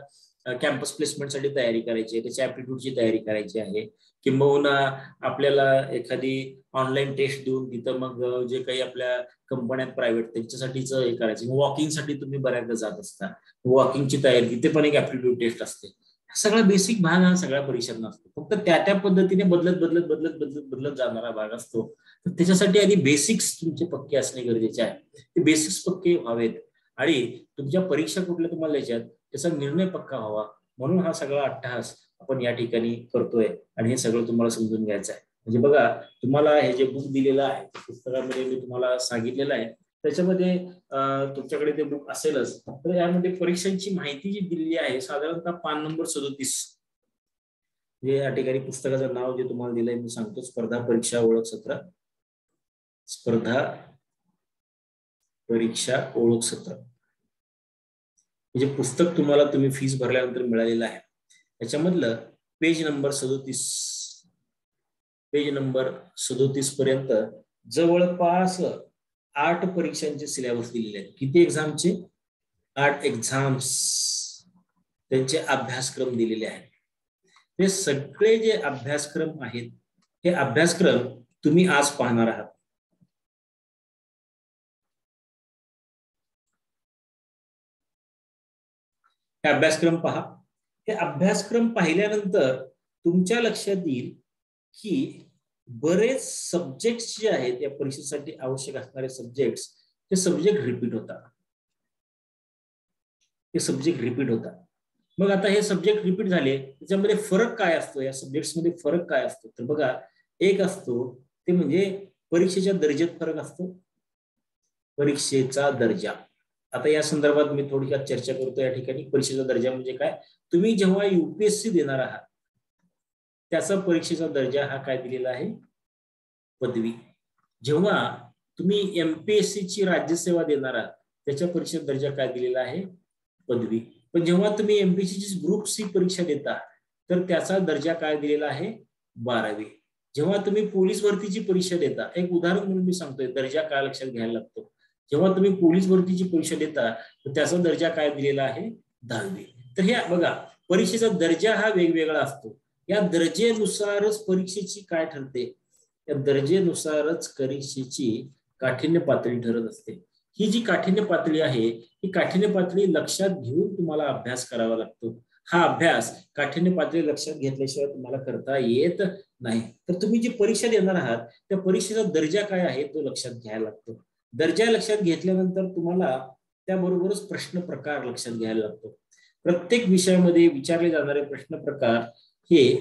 कॅम्पस प्लेसमेंटसाठी तयारी करायची आहे, त्याच्या ऍप्टिट्यूडची तयारी करायची आहे, किंबहुना आपल्याला एखादी ऑनलाईन टेस्ट देऊन तिथं मग जे काही आपल्या कंपन्यात प्रायव्हेट त्यांच्यासाठीच हे करायचं. वॉकिंगसाठी तुम्ही बऱ्याचदा जात असता, वॉकिंगची तयारी तिथे पण एक ऍप्टिट्यूड टेस्ट असते. सगळा बेसिक भाग हा सगळ्या परीक्षांना असतो. फक्त त्या पद्धतीने बदलत बदलत बदलत बदलत बदलत जाणारा भाग असतो. तर त्याच्यासाठी आधी बेसिक्स तुमचे पक्के असणे गरजेचे आहे. ते बेसिक्स पक्के व्हावेत आणि तुमच्या परीक्षा कुठल्या तुम्हाला द्यायच्यात त्याचा निर्णय पक्का व्हावा. म्हणून हा सगळा अट्टहास आपण या ठिकाणी करतोय आणि हे सगळं तुम्हाला समजून घ्यायचं आहे. म्हणजे बघा, तुम्हाला हे जे बुक दिलेलं आहे पुस्तकामध्ये मी तुम्हाला सांगितलेलं आहे त्याच्यामध्ये तुमच्याकडे ते बुक असेलच. तर यामध्ये परीक्षांची माहिती जी दिलेली आहे साधारणतः पान नंबर 37. जे या ठिकाणी पुस्तकाचं नाव जे तुम्हाला दिलंय मी सांगतो, स्पर्धा परीक्षा ओळख सत्र. स्पर्धा परीक्षा ओळख सत्र म्हणजे पुस्तक तुम्हाला तुम्ही फीस भरल्यानंतर मिळालेलं आहे. त्याच्यामधलं पेज नंबर 37, पेज नंबर 37 पर्यंत जवळपास 8 परीक्षांचे सिलेबस दिलेले आहेत. किती एक्झामचे? 8 एक्झाम्स, त्यांचे अभ्यासक्रम दिलेले आहेत. हे सगळे जे अभ्यासक्रम आहेत हे अभ्यासक्रम तुम्ही आज पाहणार आहात. हे अभ्यासक्रम पहा. हे अभ्यासक्रम पाहिल्यानंतर तुमच्या लक्षात येईल की बरेच सब्जेक्ट्स जे आहेत या परीक्षेसाठी आवश्यक असणारे सब्जेक्ट्स, ते सब्जेक्ट रिपीट होतात. हे सब्जेक्ट रिपीट होतात. मग आता हे सब्जेक्ट रिपीट झाले त्याच्यामध्ये फरक काय असतो, या सब्जेक्ट्समध्ये फरक काय असतो? तर बघा, एक असतो ते म्हणजे परीक्षेच्या दर्जात फरक असतो. परीक्षेचा दर्जा. आता या संदर्भात मी थोडक्यात चर्चा करतो या ठिकाणी. परीक्षेचा दर्जा म्हणजे काय? तुम्ही जेव्हा UPSC देणार आहात त्याचा परीक्षेचा दर्जा हा काय दिलेला आहे? पदवी. जेव्हा तुम्ही MPSC ची राज्यसेवा देणार आहात त्याच्या परीक्षेचा दर्जा काय दिलेला आहे? पदवी. पण जेव्हा तुम्ही MPSC ची ग्रुप C परीक्षा देता तर त्याचा दर्जा काय दिलेला आहे? 12वी. जेव्हा तुम्ही पोलीस भरतीची परीक्षा देता, एक उदाहरण म्हणून मी सांगतोय दर्जा काय लक्षात घ्यायला लागतो. जेव्हा तुम्ही पोलीस भरतीची परीक्षा देता तर त्याचा दर्जा काय दिलेला आहे? 10वी. तर हे बघा, परीक्षेचा दर्जा हा वेगवेगळा असतो. या दर्जेनुसारच परीक्षेची काय ठरते? या दर्जेनुसारच परीक्षेची काठिण्य पातळी ठरत असते. ही जी काठिण्य पातळी आहे ही काठिण्य पातळी लक्षात घेऊन तुम्हाला अभ्यास करावा लागतो. हा अभ्यास काठिण्य पातळी लक्षात घेतल्याशिवाय तुम्हाला करता येत नाही. तर तुम्ही जी परीक्षा देणार आहात त्या परीक्षेचा दर्जा काय आहे तो लक्षात घ्यायला लागतो. दर्जा लक्षात घेतल्यानंतर तुम्हाला त्याबरोबरच प्रश्न प्रकार लक्षात घ्यायला लागतो. प्रत्येक विषयामध्ये विचारले जाणारे प्रश्न प्रकार हे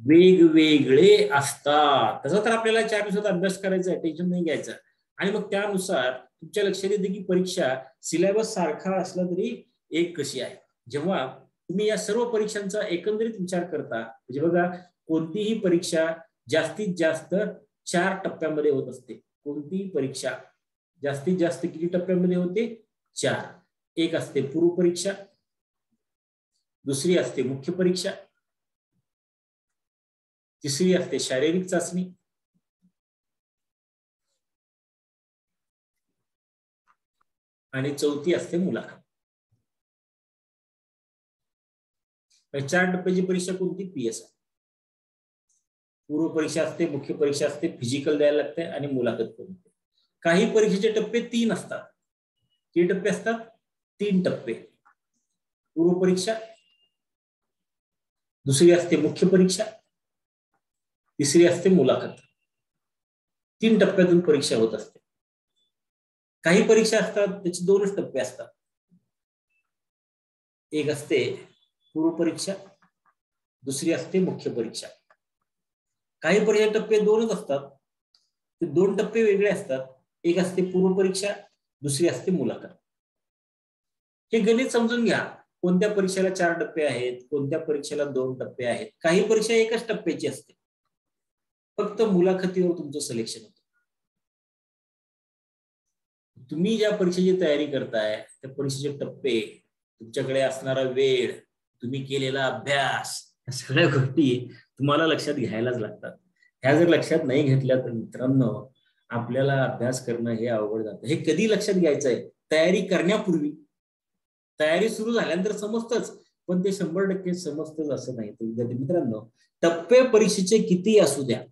वेगवेगळे असतात. तसं तर आपल्याला 4 दिवसात अभ्यास करायचा आहे, टेन्शन नाही घ्यायचं. आणि मग त्यानुसार तुमच्या लक्षात येते की परीक्षा सिलेबस सारखा असला तरी एक कशी आहे. जेव्हा तुम्ही या सर्व परीक्षांचा एकंदरीत विचार करता, म्हणजे बघा, कोणतीही परीक्षा जास्तीत जास्त 4 टप्प्यामध्ये होत असते. कोणतीही परीक्षा जास्तीत जास्त किती टप्प्यामध्ये होते? 4. एक असते पूर्व परीक्षा, दुसरी असते मुख्य परीक्षा, तिसरी असते शारीरिक चाचणी, आणि चौथी असते मुलाखत. 4 टप्प्याची परीक्षा कोणती? PSI. पूर्व परीक्षा असते, मुख्य परीक्षा असते, फिजिकल द्यायला लागते आणि मुलाखत करून. काही परीक्षेचे टप्पे 3 असतात. किती टप्पे असतात? 3 टप्पे. पूर्व परीक्षा, दुसरी असते मुख्य परीक्षा, तिसरी असते मुलाखत. 3 टप्प्यातून परीक्षा होत असते. काही परीक्षा असतात त्याचे 2च टप्पे असतात. एक असते पूर्व परीक्षा, दुसरी असते मुख्य परीक्षा. काही परीक्षा टप्पे 2च असतात. ते 2 टप्पे वेगळे असतात. एक असते पूर्व परीक्षा, दुसरी असते मुलाखत. हे गणित समजून घ्या. कोणत्या परीक्षेला 4 टप्पे आहेत, कोणत्या परीक्षेला 2 टप्पे आहेत. काही परीक्षा एकच टप्प्याची असते. फक्त मुलाखतीवर तुमचं सिलेक्शन होतं. तुम्ही ज्या परीक्षेची तयारी करताय त्या परीक्षेचे टप्पे, तुमच्याकडे असणारा वेळ, तुम्ही केलेला अभ्यास, या सगळ्या गोष्टी तुम्हाला लक्षात घ्यायलाच लागतात. ह्या जर लक्षात नाही घेतल्या तर मित्रांनो आपल्याला अभ्यास करणं हे अवघड जातं. हे कधी लक्षात घ्यायचंय? तयारी करण्यापूर्वी. तयारी सुरू झाल्यानंतर समजतच, पण ते 100% समजतच असं नाही. विद्यार्थी मित्रांनो, टप्पे परीक्षेचे किती असू द्या,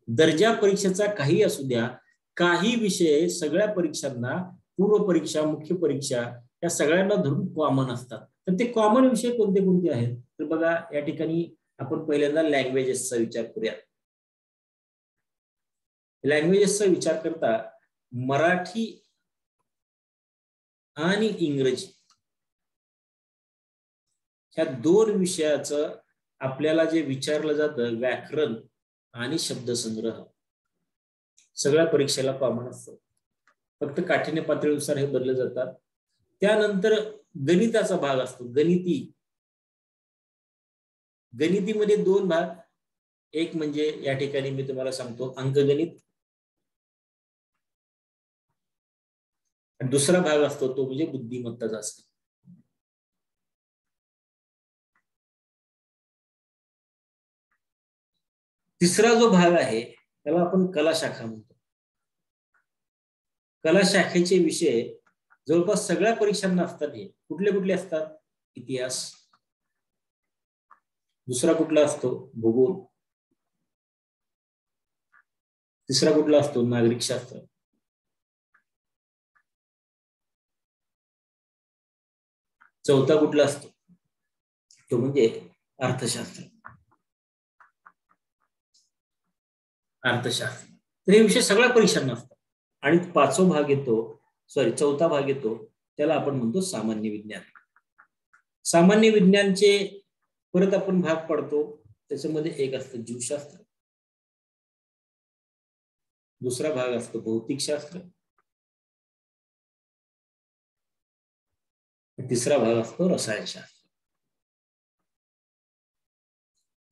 दर्जा परीक्षेचा काही असू द्या, काही विषय सगळ्या परीक्षांना, पूर्व परीक्षा, मुख्य परीक्षा या सगळ्यांना धरून कॉमन असतात. तर ते कॉमन विषय कोणते कोणते आहेत? तर बघा, या ठिकाणी आपण पहिल्यांदा लँग्वेजेसचा विचार करूया. लँग्वेजेसचा विचार करता मराठी आणि इंग्रजी ह्या 2 विषयाचं आपल्याला जे विचारलं जातं, व्याकरण आणि शब्दसंग्रह, सगळ्या परीक्षेला कॉमन असतं. फक्त काठिण्य पातळीनुसार हे बदलले जातात. त्यानंतर गणिताचा भाग असतो, गणिती. गणितीमध्ये 2 भाग. एक म्हणजे या ठिकाणी मी तुम्हाला सांगतो अंकगणित, आणि दुसरा भाग असतो तो म्हणजे बुद्धिमत्ता चाचणी. तिसरा जो भाग आहे त्याला आपण कला शाखा म्हणतो. कला शाखेचे विषय जवळपास सगळ्या परीक्षांना असतात. हे कुठले कुठले असतात? इतिहास. दुसरा कुठला असतो? भूगोल. तिसरा कुठला असतो? नागरिक शास्त्र. चौथा कुठला असतो? तो म्हणजे अर्थशास्त्र. अर्थशास्त्र. तर हे विषय सगळ्या परीक्षांना असतात. आणि चौथा भाग येतो त्याला आपण म्हणतो सामान्य विज्ञान. सामान्य विज्ञानचे परत आपण भाग पडतो. त्याच्यामध्ये एक असतं जीवशास्त्र, दुसरा भाग असतो भौतिकशास्त्र, तिसरा भाग असतो रसायनशास्त्र.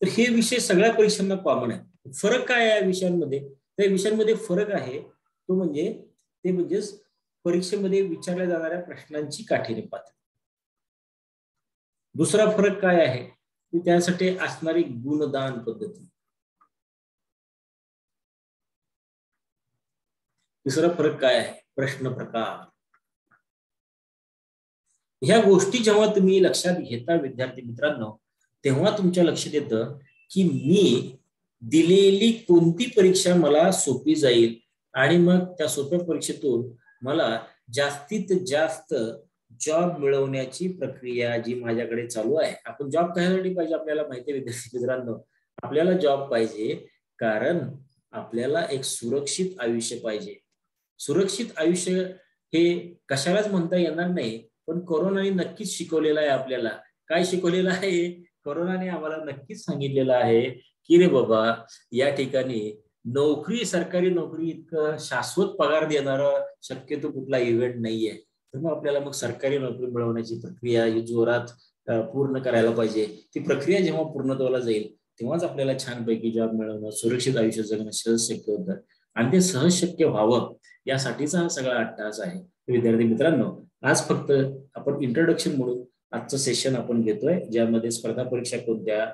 तर हे विषय सगळ्या परीक्षांना कॉमन आहे. फरक काय आहे या विषयांमध्ये? त्या विषयांमध्ये फरक आहे तो म्हणजे परीक्षेमध्ये विचारल्या जाणाऱ्या प्रश्नांची काठिण्य पातळी. दुसरा फरक काय आहे? त्यासाठी असणारी गुणदान पद्धती. तिसरा फरक काय आहे? प्रश्न प्रकार. ह्या गोष्टी जेव्हा तुम्ही लक्षात घेता विद्यार्थी मित्रांनो, तेव्हा तुमच्या लक्षात येतं की मी दिलेली कोणती परीक्षा मला सोपी जाईल आणि मग त्या सोप्या परीक्षेतून मला जास्तीत जास्त जॉब मिळवण्याची प्रक्रिया जी माझ्याकडे चालू आहे. आपण जॉब कशासाठी पाहिजे आपल्याला माहिती आहे विद्यार्थी मित्रांनो? आपल्याला जॉब पाहिजे कारण आपल्याला एक सुरक्षित आयुष्य पाहिजे. सुरक्षित आयुष्य हे कशालाच म्हणता येणार नाही, पण कोरोनाने नक्कीच शिकवलेलं आहे आपल्याला. काय शिकवलेलं आहे? कोरोनाने आम्हाला नक्कीच सांगितलेलं आहे की रे बाबा, या ठिकाणी नोकरी, सरकारी नोकरी इतकं शाश्वत पगार देणारा शक्यतो कुठला इव्हेंट नाहीये. तर मग आपल्याला सरकारी नोकरी मिळवण्याची प्रक्रिया ही जोरात पूर्ण करायला पाहिजे. ती प्रक्रिया जेव्हा पूर्णत्वाला जाईल तेव्हाच आपल्याला छानपैकी जॉब मिळवणं, सुरक्षित आयुष्य जगणं सहज शक्य होतं. आणि ते सहज शक्य व्हावं यासाठीचा हा सगळा अट्टाहास आहे. विद्यार्थी मित्रांनो, आज फक्त आपण इंट्रोडक्शन म्हणून आजचं सेशन आपण घेतोय, ज्यामध्ये स्पर्धा परीक्षा कोणत्या,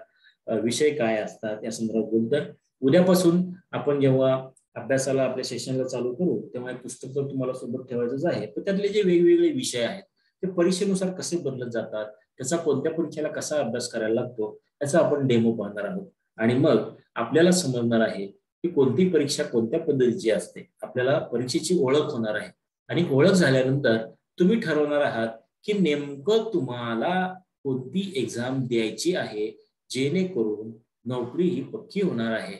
विषय काय असतात या संदर्भात बोलतोय. उद्यापासून आपण जेव्हा अभ्यासाला आपल्या सेशनला चालू करू तेव्हा एक पुस्तक तर तुम्हाला सोबत ठेवायचंच आहे. तर त्यातले जे वेगवेगळे विषय आहेत ते परीक्षेनुसार कसे बदलत जातात, त्याचा कोणत्या परीक्षेला कसा अभ्यास करायला लागतो याचा आपण डेमो पाहणार आहोत. आणि मग आपल्याला समजणार आहे की कोणती परीक्षा कोणत्या पद्धतीची असते. आपल्याला परीक्षेची ओळख होणार आहे आणि ओळख झाल्यानंतर तुम्ही ठरवणार आहात की नेमकं तुम्हाला कोणती एक्झाम द्यायची आहे, जेणेकरून नोकरी ही पक्की होणार आहे.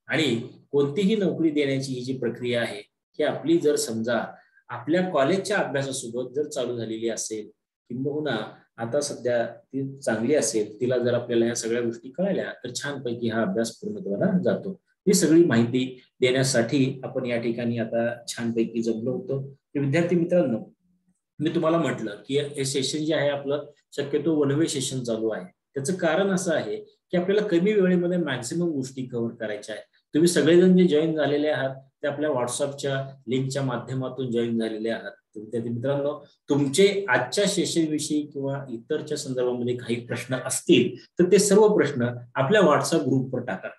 आणि कोणतीही नोकरी देण्याची ही जी प्रक्रिया आहे ही आपली जर समजा आपल्या कॉलेजच्या अभ्यासासोबत जर चालू झालेली असेल, किंबहुना आता सध्या ती चांगली असेल, तिला जर आपल्याला या सगळ्या गोष्टी कळाल्या तर छानपैकी हा अभ्यास पूर्णत्वाला जातो. ही सगळी माहिती देण्यासाठी आपण या ठिकाणी आता छानपैकी जमलो होतो. विद्यार्थी मित्रांनो, मी तुम्हाला म्हटलं की हे सेशन जे आहे आपलं शक्यतो वन वे सेशन चालू आहे. त्याचं कारण असं आहे की आपल्याला कमी वेळेमध्ये मॅक्सिमम गोष्टी कव्हर करायच्या आहेत. तुम्ही सगळेजण जे जॉईन झालेले आहात ते आपल्या व्हॉट्सअपच्या लिंकच्या माध्यमातून जॉईन झालेले आहात. विद्यार्थी मित्रांनो, तुमचे आजच्या सेशन विषयी किंवा इतरच्या संदर्भामध्ये काही प्रश्न असतील तर ते सर्व प्रश्न आपल्या व्हॉट्सअप ग्रुपवर टाका.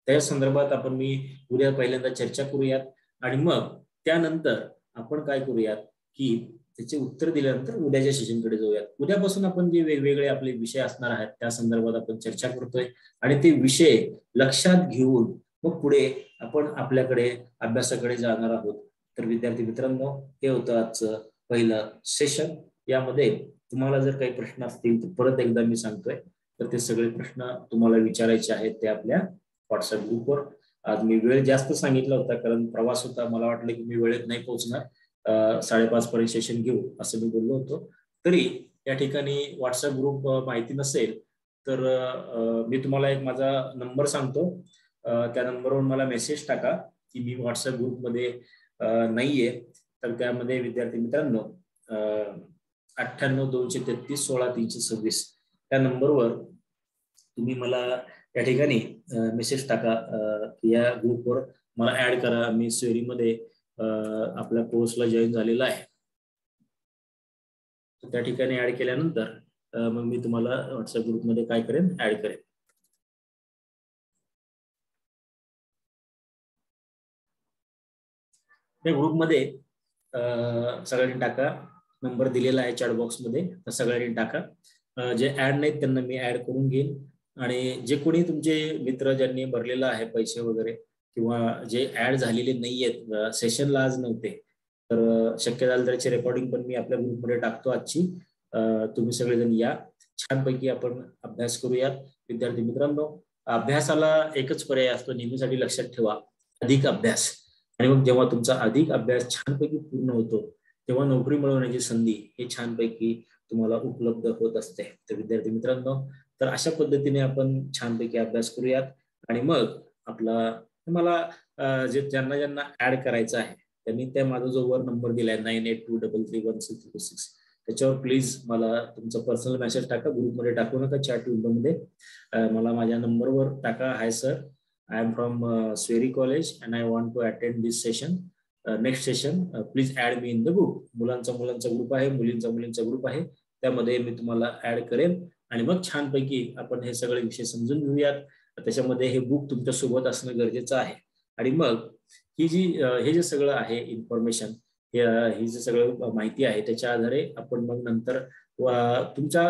त्या संदर्भात आपण मी उद्या पहिल्यांदा चर्चा करूयात आणि मग त्यानंतर आपण काय करूयात की त्याचे उत्तर दिल्यानंतर उद्याच्या सेशनकडे जाऊयात. उद्यापासून आपण जे वेगवेगळे आपले विषय असणार आहेत त्या संदर्भात आपण चर्चा करतोय आणि ते विषय लक्षात घेऊन मग पुढे आपण आपल्याकडे अभ्यासाकडे जाणार आहोत. तर विद्यार्थी मित्रांनो, हे होतं आजचं पहिलं सेशन. यामध्ये तुम्हाला जर काही प्रश्न असतील तर परत एकदा मी सांगतोय, तर ते सगळे प्रश्न तुम्हाला विचारायचे आहेत ते आपल्या व्हॉट्सअप ग्रुपवर. आज मी वेळ जास्त सांगितला होता कारण प्रवास होता, मला वाटलं की मी वेळेत नाही पोहोचणार, 5:30 पर्यंत सेशन घेऊ असं मी बोललो होतो. तरी या ठिकाणी व्हॉट्सअप ग्रुप माहिती नसेल तर मी तुम्हाला एक माझा नंबर सांगतो. त्या नंबरवर मला मेसेज टाका की मी व्हॉट्सअप ग्रुपमध्ये नाहीये. तर त्यामध्ये विद्यार्थी मित्रांनो 98-233-16-326 त्या नंबरवर तुम्ही मला या ठिकाणी मेसेज टाका की या ग्रुपवर मला ऍड करा, मी स्वेरीमध्ये आपल्या कोर्सला जॉईन झालेला आहे. त्या ठिकाणी ऍड केल्यानंतर मग मी तुम्हाला व्हॉट्सअप ग्रुपमध्ये काय करेन, ऍड करेन. त्या ग्रुपमध्ये सगळ्यांनी टाका, नंबर दिलेला आहे चॅट बॉक्समध्ये, तर सगळ्यांनी टाका. जे ऍड नाहीत त्यांना मी ऍड करून घेईन आणि जे कोणी तुमचे मित्र ज्यांनी भरलेला आहे पैसे वगैरे किंवा जे ऍड झालेले नाहीयेत, सेशनला आज नव्हते, तर शक्य झालं त्याची रेकॉर्डिंग पण मी आपल्या ग्रुपमध्ये टाकतो आजची. तुम्ही सगळेजण या, छानपैकी आपण अभ्यास करूयात. विद्यार्थी मित्रांनो, अभ्यासाला एकच पर्याय असतो नेहमीसाठी, लक्षात ठेवा, अधिक अभ्यास. आणि मग जेव्हा तुमचा अधिक अभ्यास छानपैकी पूर्ण होतो तेव्हा नोकरी मिळवण्याची संधी हे छानपैकी तुम्हाला उपलब्ध होत असते. तर विद्यार्थी मित्रांनो, तर अशा पद्धतीने आपण छानपैकी अभ्यास करूयात आणि मग आपला मला जे ज्यांना ज्यांना ऍड करायचं आहे त्यांनी त्या माझा जो वर नंबर दिलाय 9823316326 त्याच्यावर प्लीज मला तुमचा पर्सनल मेसेज टाका, ग्रुपमध्ये टाकू नका, चॅट विंडोमध्ये मला माझ्या नंबरवर टाका, hi sir, I am from Sweri College and I want to attend this session. Next session, please add me in the group. मुलांचा ग्रुप आहे, मुलींचा ग्रुप आहे, त्यामध्ये मी तुम्हाला ऍड करेन आणि मग छानपैकी आपण हे सगळे विषय समजून घेऊयात. त्याच्यामध्ये हे बुक तुमच्या सोबत असणं गरजेचं आहे. आणि मग हे जे सगळं आहे इन्फॉर्मेशन, ही जे सगळं माहिती आहे त्याच्या आधारे आपण मग नंतर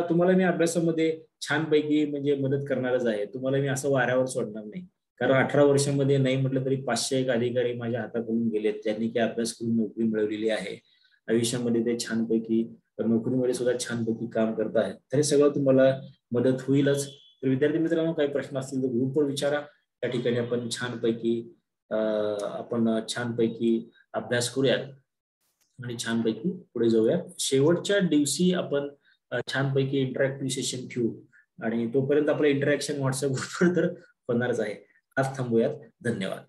तुम्हाला मी अभ्यासामध्ये छानपैकी म्हणजे मदत करणारच आहे. तुम्हाला मी असं वाऱ्यावर सोडणार नाही, कारण 18 वर्षामध्ये नाही म्हटलं तरी 501 अधिकारी माझ्या हाताकडून गेलेत ज्यांनी की अभ्यास करून नोकरी मिळवलेली आहे. आयुष्यामध्ये ते छानपैकी नोकरीमध्ये सुद्धा छानपैकी काम करत आहेत. तर हे सगळं तुम्हाला मदत होईलच. तर विद्यार्थी मित्रांनो, काही प्रश्न असतील तर ग्रुपवर विचारा. त्या ठिकाणी आपण छानपैकी अभ्यास करूयात आणि छानपैकी पुढे जाऊयात. शेवटच्या दिवशी आपण छानपैकी इंटरॅक्टिव्ह सेशन ठेवू आणि तोपर्यंत आपलं इंटरॅक्शन व्हॉट्सअप ग्रुपवर तर होणारच आहे. आज थांबूयात. धन्यवाद.